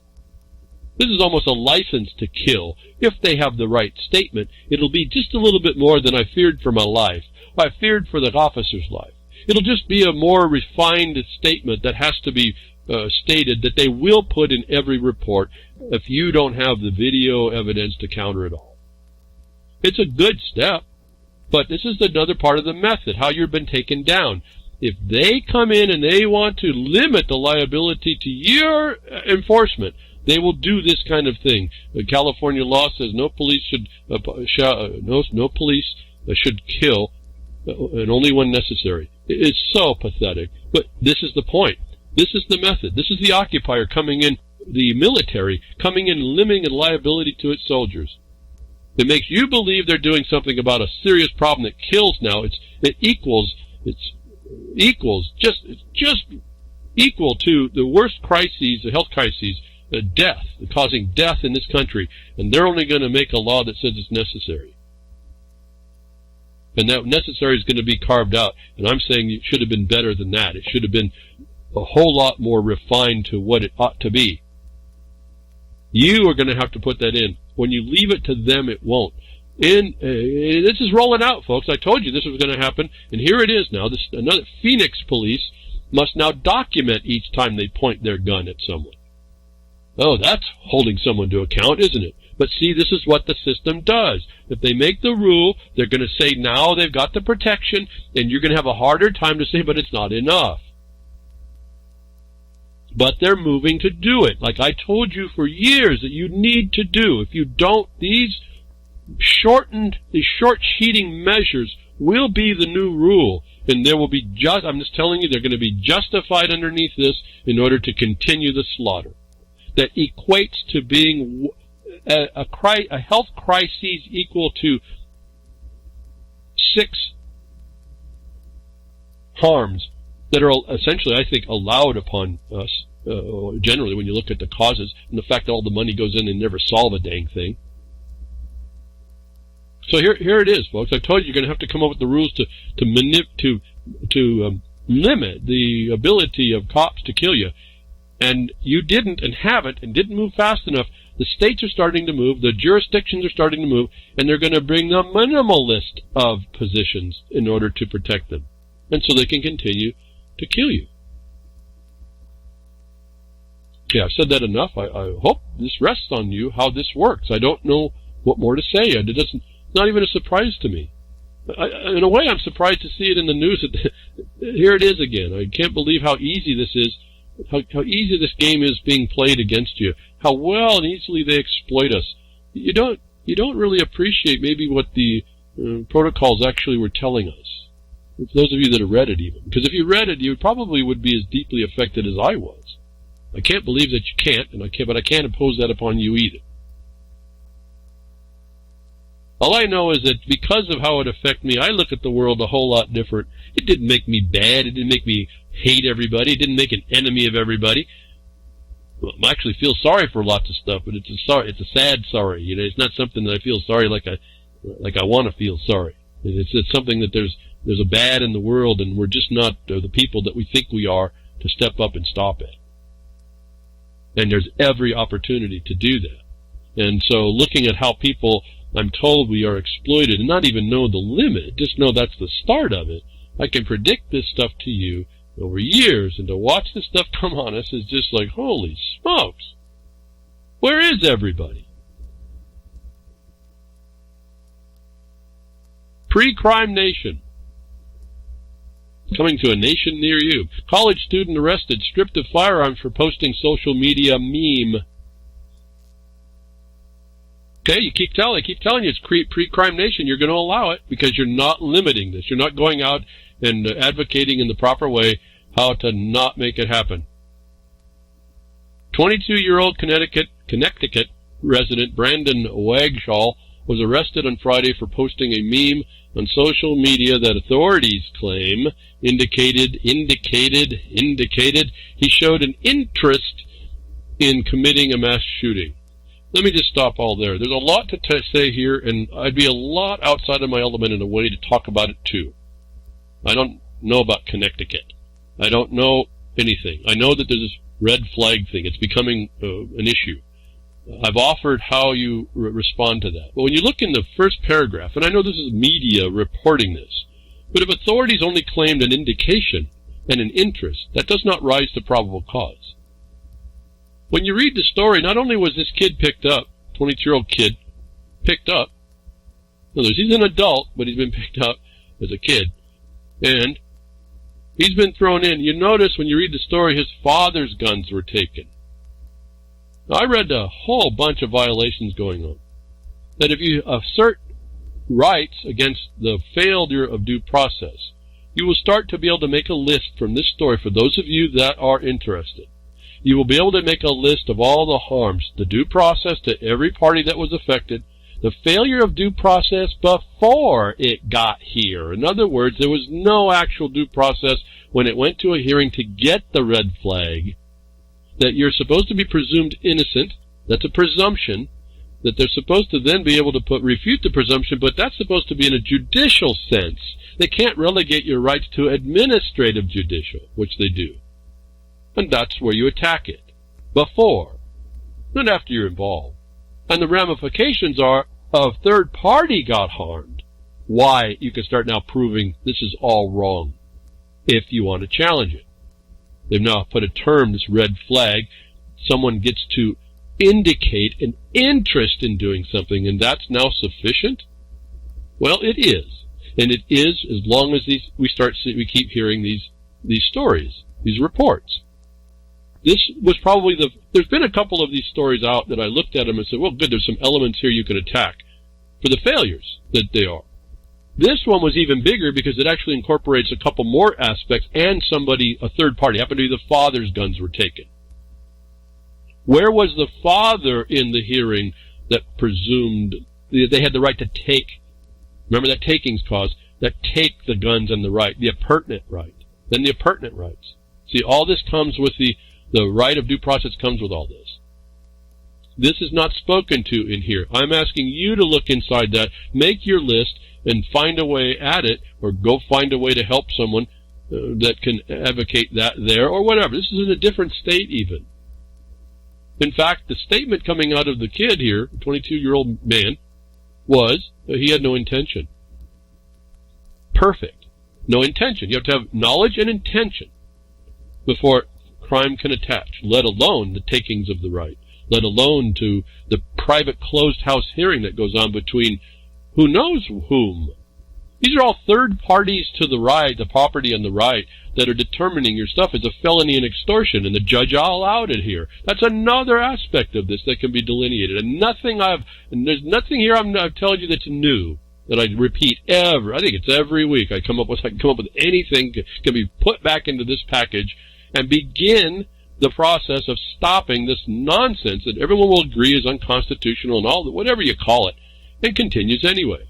This is almost a license to kill. If they have the right statement, it'll be just a little bit more than I feared for my life. I feared for the officer's life. It'll just be a more refined statement that has to be stated that they will put in every report if you don't have the video evidence to counter it all. It's a good step, but this is another part of the method, how you've been taken down. If they come in and they want to limit the liability to your enforcement, they will do this kind of thing. The California law says no police should kill, and only when necessary. It's so pathetic, but this is the point. This is the method. This is the occupier coming in, the military coming in, limiting the liability to its soldiers. It makes you believe they're doing something about a serious problem that kills now. It's just equal to the worst crises, the health crises, death, causing death in this country, and they're only going to make a law that says it's necessary. And that necessary is going to be carved out, and I'm saying it should have been better than that. It should have been a whole lot more refined to what it ought to be. You are going to have to put that in. When you leave it to them, it won't. And this is rolling out, folks. I told you this was going to happen, and here it is now. Another Phoenix police must now document each time they point their gun at someone. Oh, that's holding someone to account, isn't it? But see, this is what the system does. If they make the rule, they're going to say now they've got the protection, and you're going to have a harder time to say, but it's not enough. But they're moving to do it, like I told you for years that you need to do. If you don't, these short-sheeting measures will be the new rule. And there will be I'm just telling you, they're going to be justified underneath this in order to continue the slaughter. That equates to being a health crisis equal to 6 harms that are essentially, I think, allowed upon us generally when you look at the causes, and the fact that all the money goes in and never solve a dang thing. So here it is, folks. I told you you're going to have to come up with the rules to limit the ability of cops to kill you. And you didn't and haven't and didn't move fast enough. The states are starting to move, the jurisdictions are starting to move, and they're going to bring the minimal list of positions in order to protect them. And so they can continue to kill you. Okay, I've said that enough. I hope this rests on you how this works. I don't know what more to say. It's not even a surprise to me. In a way, I'm surprised to see it in the news. Here it is again. I can't believe how easy this is, how easy this game is being played against you, how well and easily they exploit us. You don't really appreciate maybe what the protocols actually were telling us. For those of you that have read it even. Because if you read it, you probably would be as deeply affected as I was. I can't believe that you can't, but I can't impose that upon you either. All I know is that because of how it affected me, I look at the world a whole lot different. It didn't make me bad. It didn't make me hate everybody. It didn't make an enemy of everybody. Well, I actually feel sorry for lots of stuff, but it's a sad sorry. You know, it's not something that I feel sorry like I want to feel sorry. It's something that there's a bad in the world, and we're just not the people that we think we are to step up and stop it. And there's every opportunity to do that. And so looking at how people, I'm told, we are exploited and not even know the limit, just know that's the start of it. I can predict this stuff to you over years, and to watch this stuff come on us is just like, holy smokes. Where is everybody? Pre-crime nation. Coming to a nation near you. College student arrested, stripped of firearms for posting social media meme. Okay, I keep telling you it's pre-crime nation. You're going to allow it because you're not limiting this. You're not going out and advocating in the proper way how to not make it happen. 22-year-old Connecticut resident Brandon Wagshaw was arrested on Friday for posting a meme on social media that authorities claim indicated he showed an interest in committing a mass shooting. Let me just stop all there. There's a lot to say here, and I'd be a lot outside of my element in a way to talk about it too. I don't know about Connecticut. I don't know anything. I know that there's this red flag thing. It's becoming an issue. I've offered how you respond to that. But when you look in the first paragraph, and I know this is media reporting this, but if authorities only claimed an indication and an interest, that does not rise to probable cause. When you read the story, not only was this kid picked up, 22-year-old kid, picked up, in other words, he's an adult, but he's been picked up as a kid, and he's been thrown in. You notice when you read the story, his father's guns were taken. Now, I read a whole bunch of violations going on. That if you assert rights against the failure of due process, you will start to be able to make a list from this story for those of you that are interested. You will be able to make a list of all the harms, the due process to every party that was affected, the failure of due process before it got here. In other words, there was no actual due process when it went to a hearing to get the red flag, that you're supposed to be presumed innocent. That's a presumption. That they're supposed to then be able to refute the presumption, but that's supposed to be in a judicial sense. They can't relegate your rights to administrative judicial, which they do. And that's where you attack it. Before, not after you're involved. And the ramifications are, a third party got harmed. Why? You can start now proving this is all wrong, if you want to challenge it. They've now put a term, this red flag. Someone gets to indicate an interest in doing something, and that's now sufficient? Well, it is. And it is as long as we keep hearing these stories, these reports. This was probably there's been a couple of these stories out that I looked at them and said, well, good, there's some elements here you can attack for the failures that they are. This one was even bigger because it actually incorporates a couple more aspects and a third party. Happened to be the father's guns were taken. Where was the father in the hearing that presumed they had the right to take? Remember that takings clause, that take the guns and the right, the appurtenant right. Then the appurtenant rights. See, all this comes with the The right of due process comes with all this. This is not spoken to in here. I'm asking you to look inside that, make your list, and find a way at it, or go find a way to help someone that can advocate that there, or whatever. This is in a different state even. In fact, the statement coming out of the kid here, the 22-year-old man, was that he had no intention. Perfect. No intention. You have to have knowledge and intention before crime can attach, let alone the takings of the right, let alone to the private closed house hearing that goes on between who knows whom. These are all third parties to the right, the property and the right, that are determining your stuff is a felony and extortion, and the judge allowed it here. That's another aspect of this that can be delineated. And there's nothing here I've told you that's new, that I repeat ever. I think it's every week I can come up with anything can be put back into this package and begin the process of stopping this nonsense that everyone will agree is unconstitutional and all, whatever you call it, and continues anyway.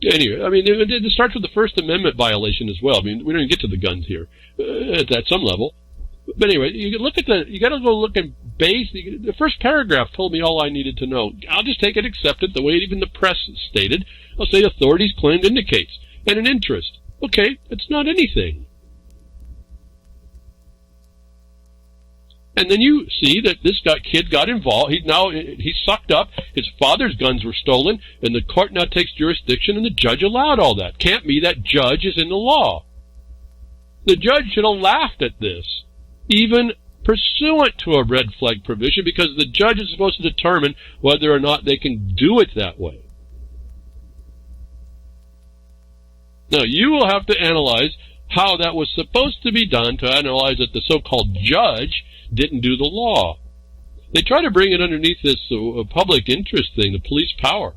Anyway, I mean, it starts with the First Amendment violation as well. I mean, we don't even get to the guns here at some level. But anyway, you got to go look and base. The first paragraph told me all I needed to know. I'll just take it, accept it, the way even the press stated. I'll say authorities claimed indicates, and an interest. Okay, it's not anything. And then you see that this kid got involved. He's sucked up. His father's guns were stolen, and the court now takes jurisdiction, and the judge allowed all that. Can't be that judge is in the law. The judge should have laughed at this, even pursuant to a red flag provision, because the judge is supposed to determine whether or not they can do it that way. Now, you will have to analyze how that was supposed to be done, to analyze that the so-called judge didn't do the law. They try to bring it underneath this public interest thing, the police power.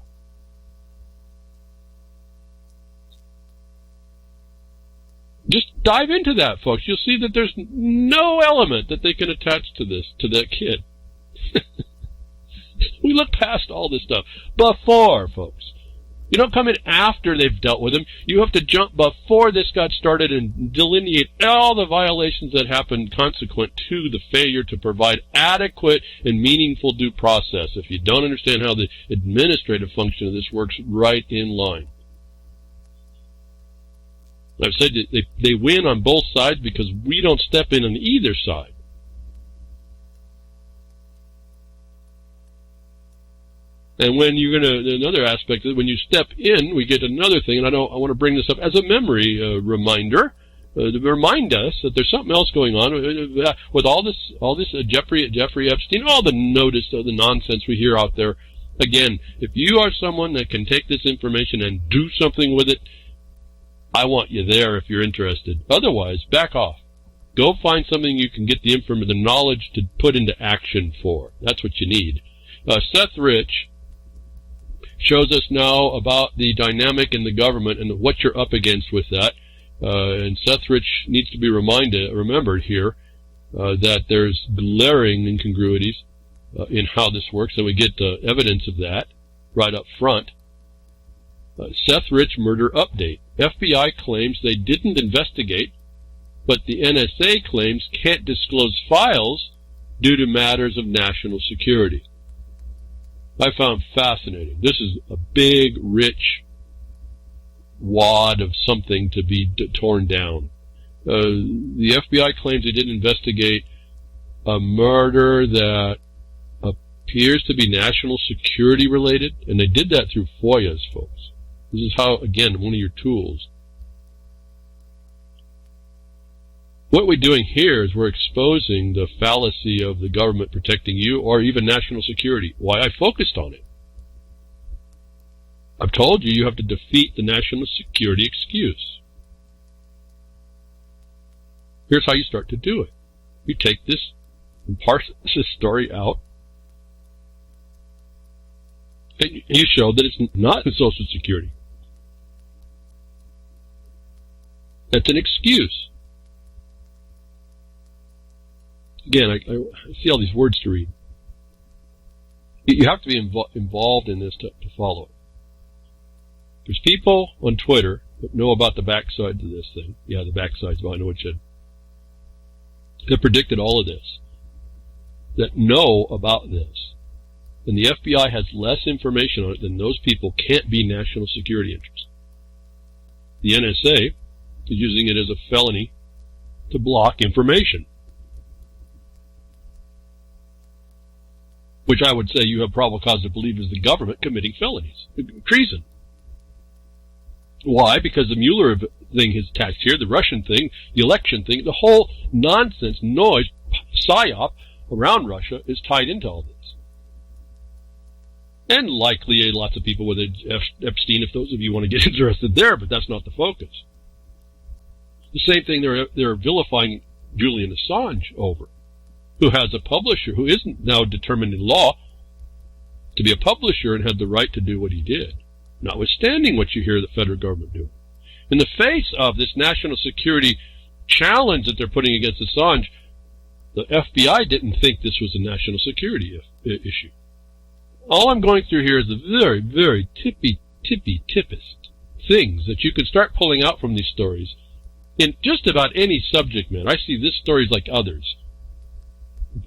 Just dive into that, folks. You'll see that there's no element that they can attach to this, to that kid. We look past all this stuff before, folks. You don't come in after they've dealt with him. You have to jump before this got started and delineate all the violations that happened consequent to the failure to provide adequate and meaningful due process. If you don't understand how the administrative function of this works, right in line. I've said that they win on both sides because we don't step in on either side. And when you're another aspect of it, when you step in, we get another thing, and I want to bring this up as a memory reminder, to remind us that there's something else going on with all this Jeffrey Epstein, all the notice of the nonsense we hear out there. Again, if you are someone that can take this information and do something with it, I want you there if you're interested. Otherwise, back off. Go find something you can get the knowledge to put into action for. That's what you need. Seth Rich shows us now about the dynamic in the government and what you're up against with that. And Seth Rich needs to be remembered here that there's glaring incongruities in how this works, and we get evidence of that right up front. Seth Rich murder update. FBI claims they didn't investigate, but the NSA claims can't disclose files due to matters of national security. I found fascinating. This is a big, rich wad of something to be torn down. The FBI claims they didn't investigate a murder that appears to be national security related, and they did that through FOIAs, folks. This is how, again, one of your tools. What we're doing here is we're exposing the fallacy of the government protecting you or even national security. Why I focused on it. I've told you have to defeat the national security excuse. Here's how you start to do it. You take this and parse this story out, and you show that it's not Social Security. That's an excuse. Again, I see all these words to read. You have to be involved in this to follow it. There's people on Twitter that know about the backside of this thing. Yeah, the backside's behind the woodshed. That predicted all of this. That know about this. And the FBI has less information on it than those people can't be national security interests. The NSA is using it as a felony to block information. Which I would say you have probable cause to believe is the government committing felonies. Treason. Why? Because the Mueller thing is attached here, the Russian thing, the election thing, the whole nonsense, noise, psyop around Russia is tied into all this. And likely lots of people with Epstein, if those of you want to get interested there, but that's not the focus. The same thing they're vilifying Julian Assange over, who has a publisher who isn't now determined in law to be a publisher and had the right to do what he did, notwithstanding what you hear the federal government do. In the face of this national security challenge that they're putting against Assange, the FBI didn't think this was a national security issue. All I'm going through here is the very, very tippest things that you can start pulling out from these stories in just about any subject matter. I see this story like others.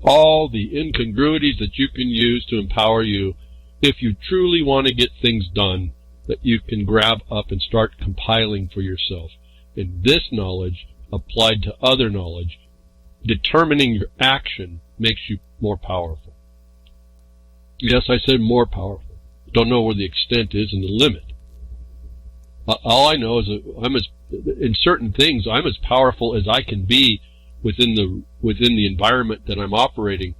All the incongruities that you can use to empower you if you truly want to get things done that you can grab up and start compiling for yourself. And this knowledge applied to other knowledge, determining your action makes you more powerful. Yes, I said more powerful. Don't know where the extent is and the limit. All I know is that in certain things, I'm as powerful as I can be within the environment that I'm operating,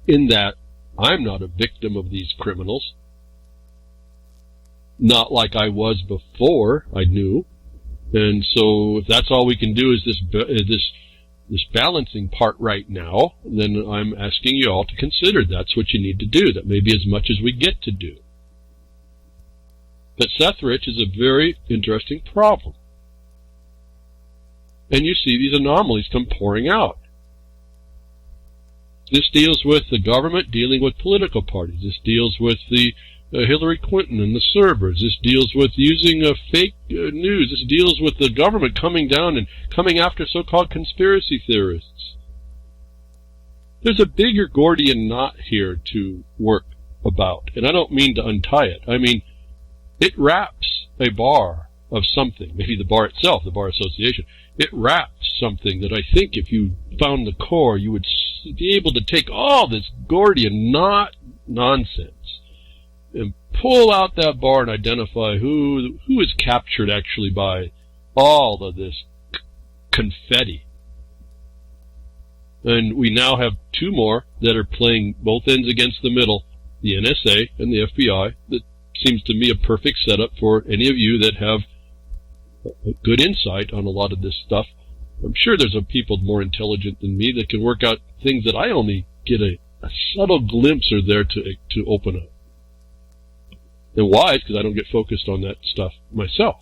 in that I'm not a victim of these criminals. Not like I was before I knew. And so if that's all we can do is this balancing part right now, then I'm asking you all to consider that's what you need to do. That may be as much as we get to do. But Seth Rich is a very interesting problem. And you see these anomalies come pouring out. This deals with the government dealing with political parties. This deals with the Hillary Clinton and the servers. This deals with using fake news. This deals with the government coming down and coming after so-called conspiracy theorists. There's a bigger Gordian knot here to work about, and I don't mean to untie it. I mean, it wraps a bar of something, maybe the bar itself, the Bar Association. It wraps something that I think if you found the core, you would be able to take all this Gordian knot nonsense and pull out that bar and identify who is captured actually by all of this confetti. And we now have two more that are playing both ends against the middle, the NSA and the FBI. That seems to me a perfect setup for any of you that have a good insight on a lot of this stuff. I'm sure there's people more intelligent than me that can work out things that I only get a subtle glimpse or there to open up. And why? It's because I don't get focused on that stuff myself.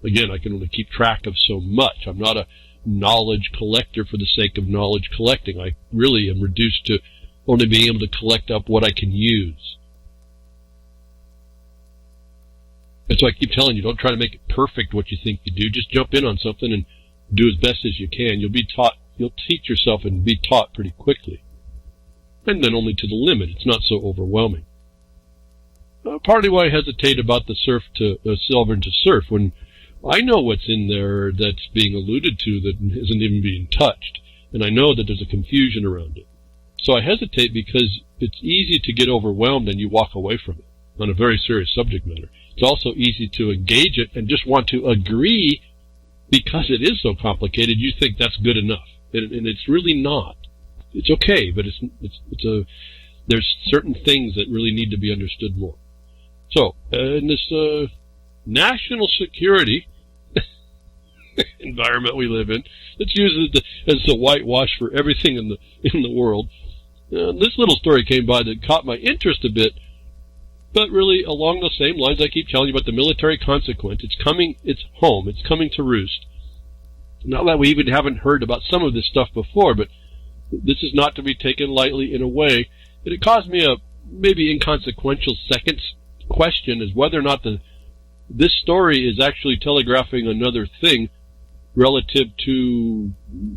Again, I can only keep track of so much. I'm not a knowledge collector for the sake of knowledge collecting. I really am reduced to only being able to collect up what I can use. That's why I keep telling you, don't try to make it perfect what you think you do. Just jump in on something and do as best as you can. You'll teach yourself and be taught pretty quickly. And then only to the limit. It's not so overwhelming. Partly why I hesitate about the Sovereign to SERF, when I know what's in there that's being alluded to that isn't even being touched. And I know that there's a confusion around it. So I hesitate because it's easy to get overwhelmed and you walk away from it on a very serious subject matter. It's also easy to engage it and just want to agree because it is so complicated. You think that's good enough, and it's really not. It's okay, but there's certain things that really need to be understood more. So in this national security environment we live in, let's use it as the whitewash for everything in the world. This little story came by that caught my interest a bit. But really, along the same lines I keep telling you about the military consequence. It's home, it's coming to roost. Not that we even haven't heard about some of this stuff before, but this is not to be taken lightly in a way. And it caused me a maybe inconsequential second question, is whether or not the this story is actually telegraphing another thing relative to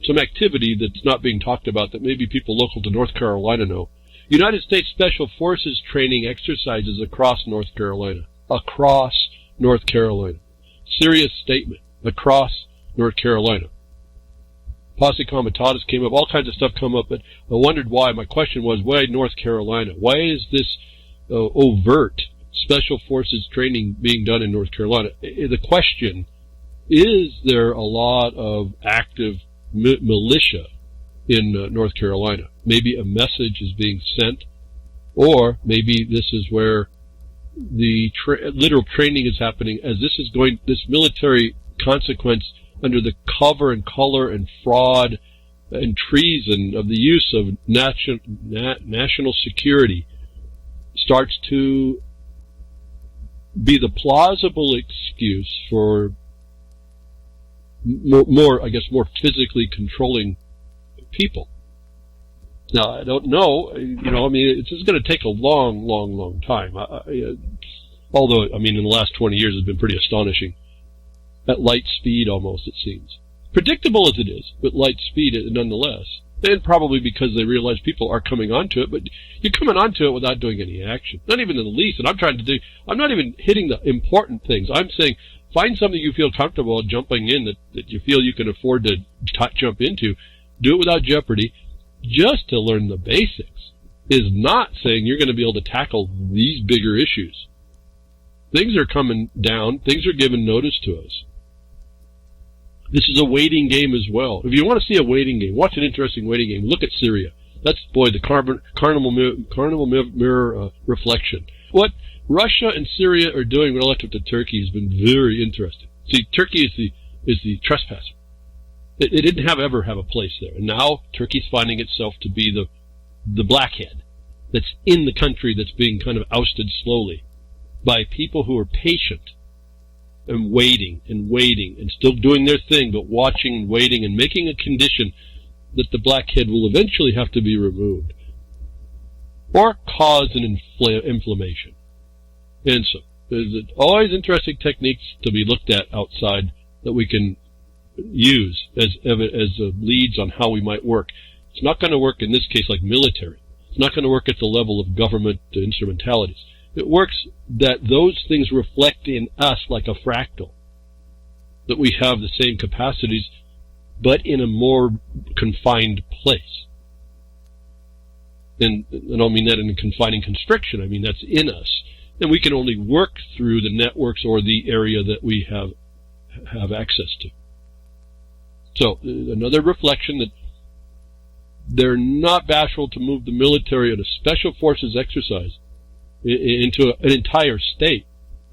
some activity that's not being talked about that maybe people local to North Carolina know. United States Special Forces training exercises across North Carolina. Across North Carolina. Serious statement. Across North Carolina. Posse Comitatus came up, all kinds of stuff come up, but I wondered why. My question was, why North Carolina? Why is this overt Special Forces training being done in North Carolina? The question, is there a lot of active militia in North Carolina? Maybe a message is being sent, or maybe this is where the literal training is happening as this military consequence under the cover and color and fraud and treason of the use of national security starts to be the plausible excuse for more physically controlling people. Now, I don't know, it's going to take a long, long, long time. Although, in the last 20 years it's been pretty astonishing. At light speed, almost, it seems. Predictable as it is, but light speed nonetheless. And probably because they realize people are coming onto it, but you're coming onto it without doing any action. Not even in the least. And I'm not even hitting the important things. I'm saying, find something you feel comfortable jumping in that you feel you can afford to jump into. Do it without jeopardy. Just to learn the basics is not saying you're going to be able to tackle these bigger issues. Things are coming down. Things are giving notice to us. This is a waiting game as well. If you want to see a waiting game, watch an interesting waiting game. Look at Syria. That's, the carnival mirror reflection. What Russia and Syria are doing relative to Turkey has been very interesting. See, Turkey is the trespasser. It didn't ever have a place there. And now Turkey's finding itself to be the blackhead that's in the country that's being kind of ousted slowly by people who are patient and waiting and still doing their thing, but watching and waiting and making a condition that the blackhead will eventually have to be removed or cause an inflammation. And so there's always interesting techniques to be looked at outside that we can use as leads on how we might work. It's not going to work in this case like military. It's not going to work at the level of government instrumentalities. It works that those things reflect in us like a fractal, that we have the same capacities, but in a more confined place. And I don't mean that in a confining constriction. I mean that's in us. And we can only work through the networks or the area that we have access to. So, another reflection that they're not bashful to move the military in a special forces exercise into an entire state,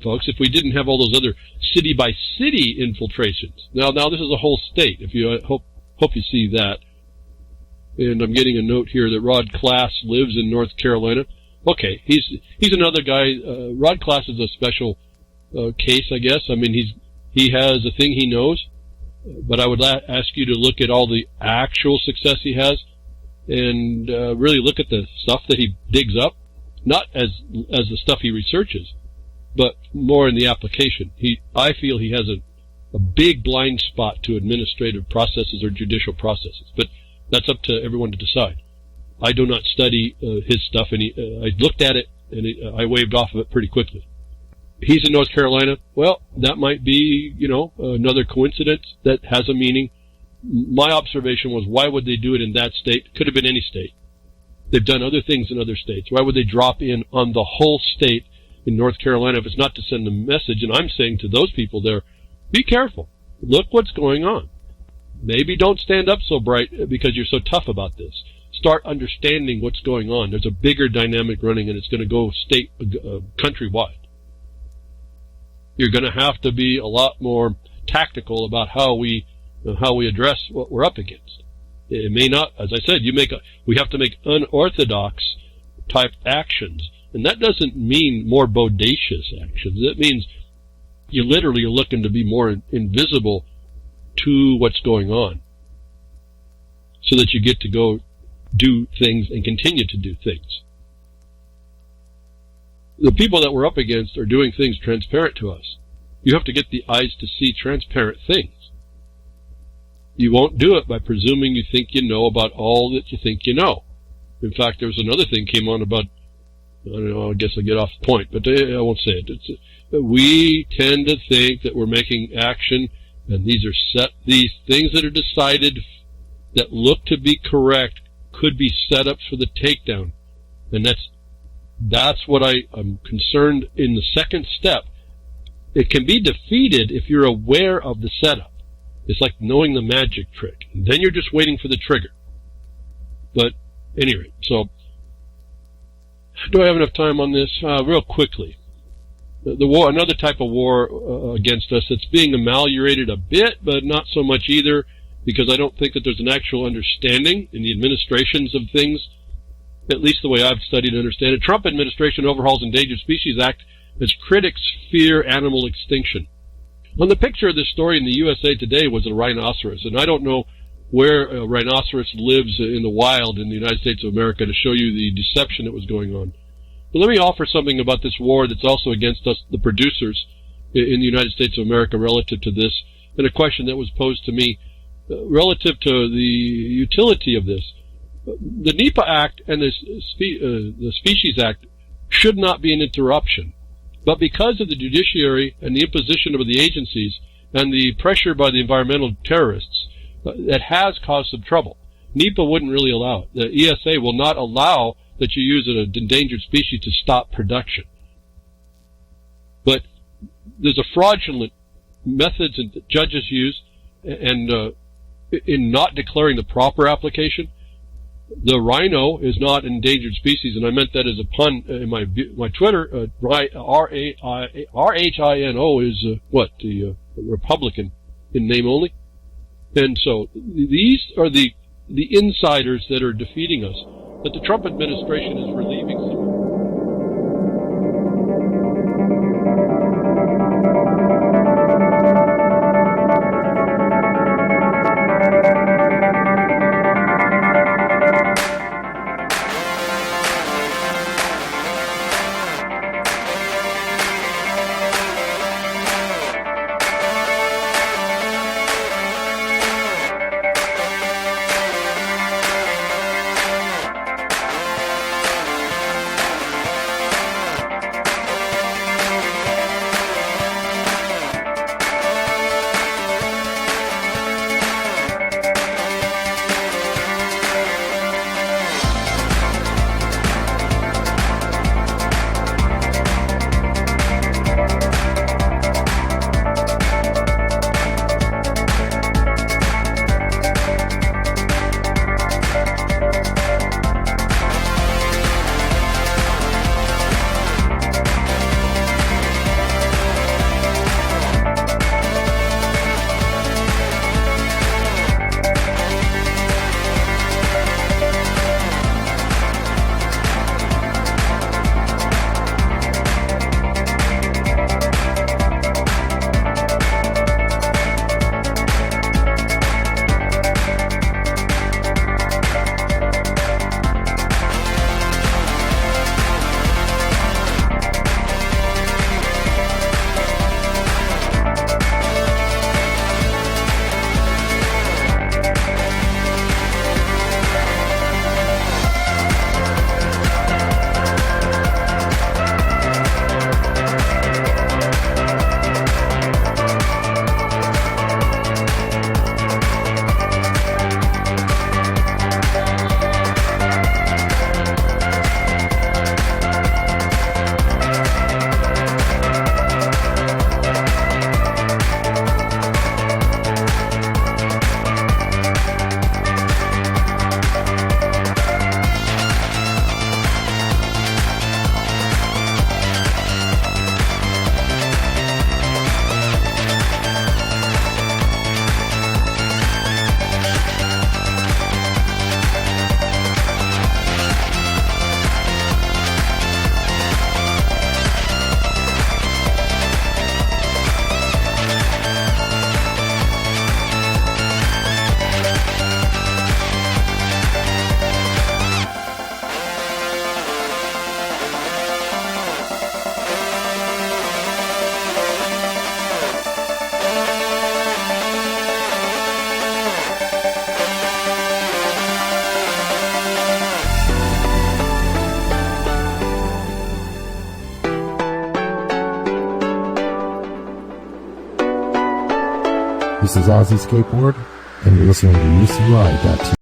folks. If we didn't have all those other city-by-city infiltrations. Now this is a whole state. If you hope you see that. And I'm getting a note here that Rod Class lives in North Carolina. Okay, he's another guy. Rod Class is a special case, I guess. He has a thing he knows. But I would ask you to look at all the actual success he has and really look at the stuff that he digs up, not as the stuff he researches, but more in the application. I feel he has a big blind spot to administrative processes or judicial processes, but that's up to everyone to decide. I do not study his stuff, and I looked at it, and I waved off of it pretty quickly. He's in North Carolina. Well, that might be, another coincidence that has a meaning. My observation was, why would they do it in that state? Could have been any state. They've done other things in other states. Why would they drop in on the whole state in North Carolina if it's not to send a message? And I'm saying to those people there, be careful. Look what's going on. Maybe don't stand up so bright because you're so tough about this. Start understanding what's going on. There's a bigger dynamic running, and it's going to go countrywide. You're going to have to be a lot more tactical about how we address what we're up against. It may not, as I said, we have to make unorthodox type actions, and that doesn't mean more bodacious actions. It means you literally are looking to be more invisible to what's going on, so that you get to go do things and continue to do things. The people that we're up against are doing things transparent to us. You have to get the eyes to see transparent things. You won't do it by presuming you think you know about all that you think you know. In fact, there was another thing came on about, I don't know, I guess I'll get off the point, but I won't say it. We tend to think that we're making action, and these things that are decided that look to be correct could be setups for the takedown. And that's what I'm concerned in the second step. It can be defeated if you're aware of the setup. It's like knowing the magic trick. And then you're just waiting for the trigger. But anyway, so do I have enough time on this? Real quickly. The war, another type of war against us that's being ameliorated a bit, but not so much either, because I don't think that there's an actual understanding in the administrations of things, at least the way I've studied and understand it. Trump administration overhauls Endangered Species Act as critics fear animal extinction. On the picture of this story in the USA Today was a rhinoceros, and I don't know where a rhinoceros lives in the wild in the United States of America to show you the deception that was going on. But let me offer something about this war that's also against us, the producers in the United States of America, relative to this, and a question that was posed to me relative to the utility of this. The NEPA Act and the Species Act should not be an interruption. But because of the judiciary and the imposition of the agencies and the pressure by the environmental terrorists, that has caused some trouble. NEPA wouldn't really allow it. The ESA will not allow that you use an endangered species to stop production. But there's a fraudulent methods that judges use, and in not declaring the proper application. The rhino is not an endangered species, and I meant that as a pun in my Twitter. R-H-I-N-O is the Republican in name only. And so these are the insiders that are defeating us, that the Trump administration is relieving some. This is Ozzy Skateboard, and you're listening to UCY.TV.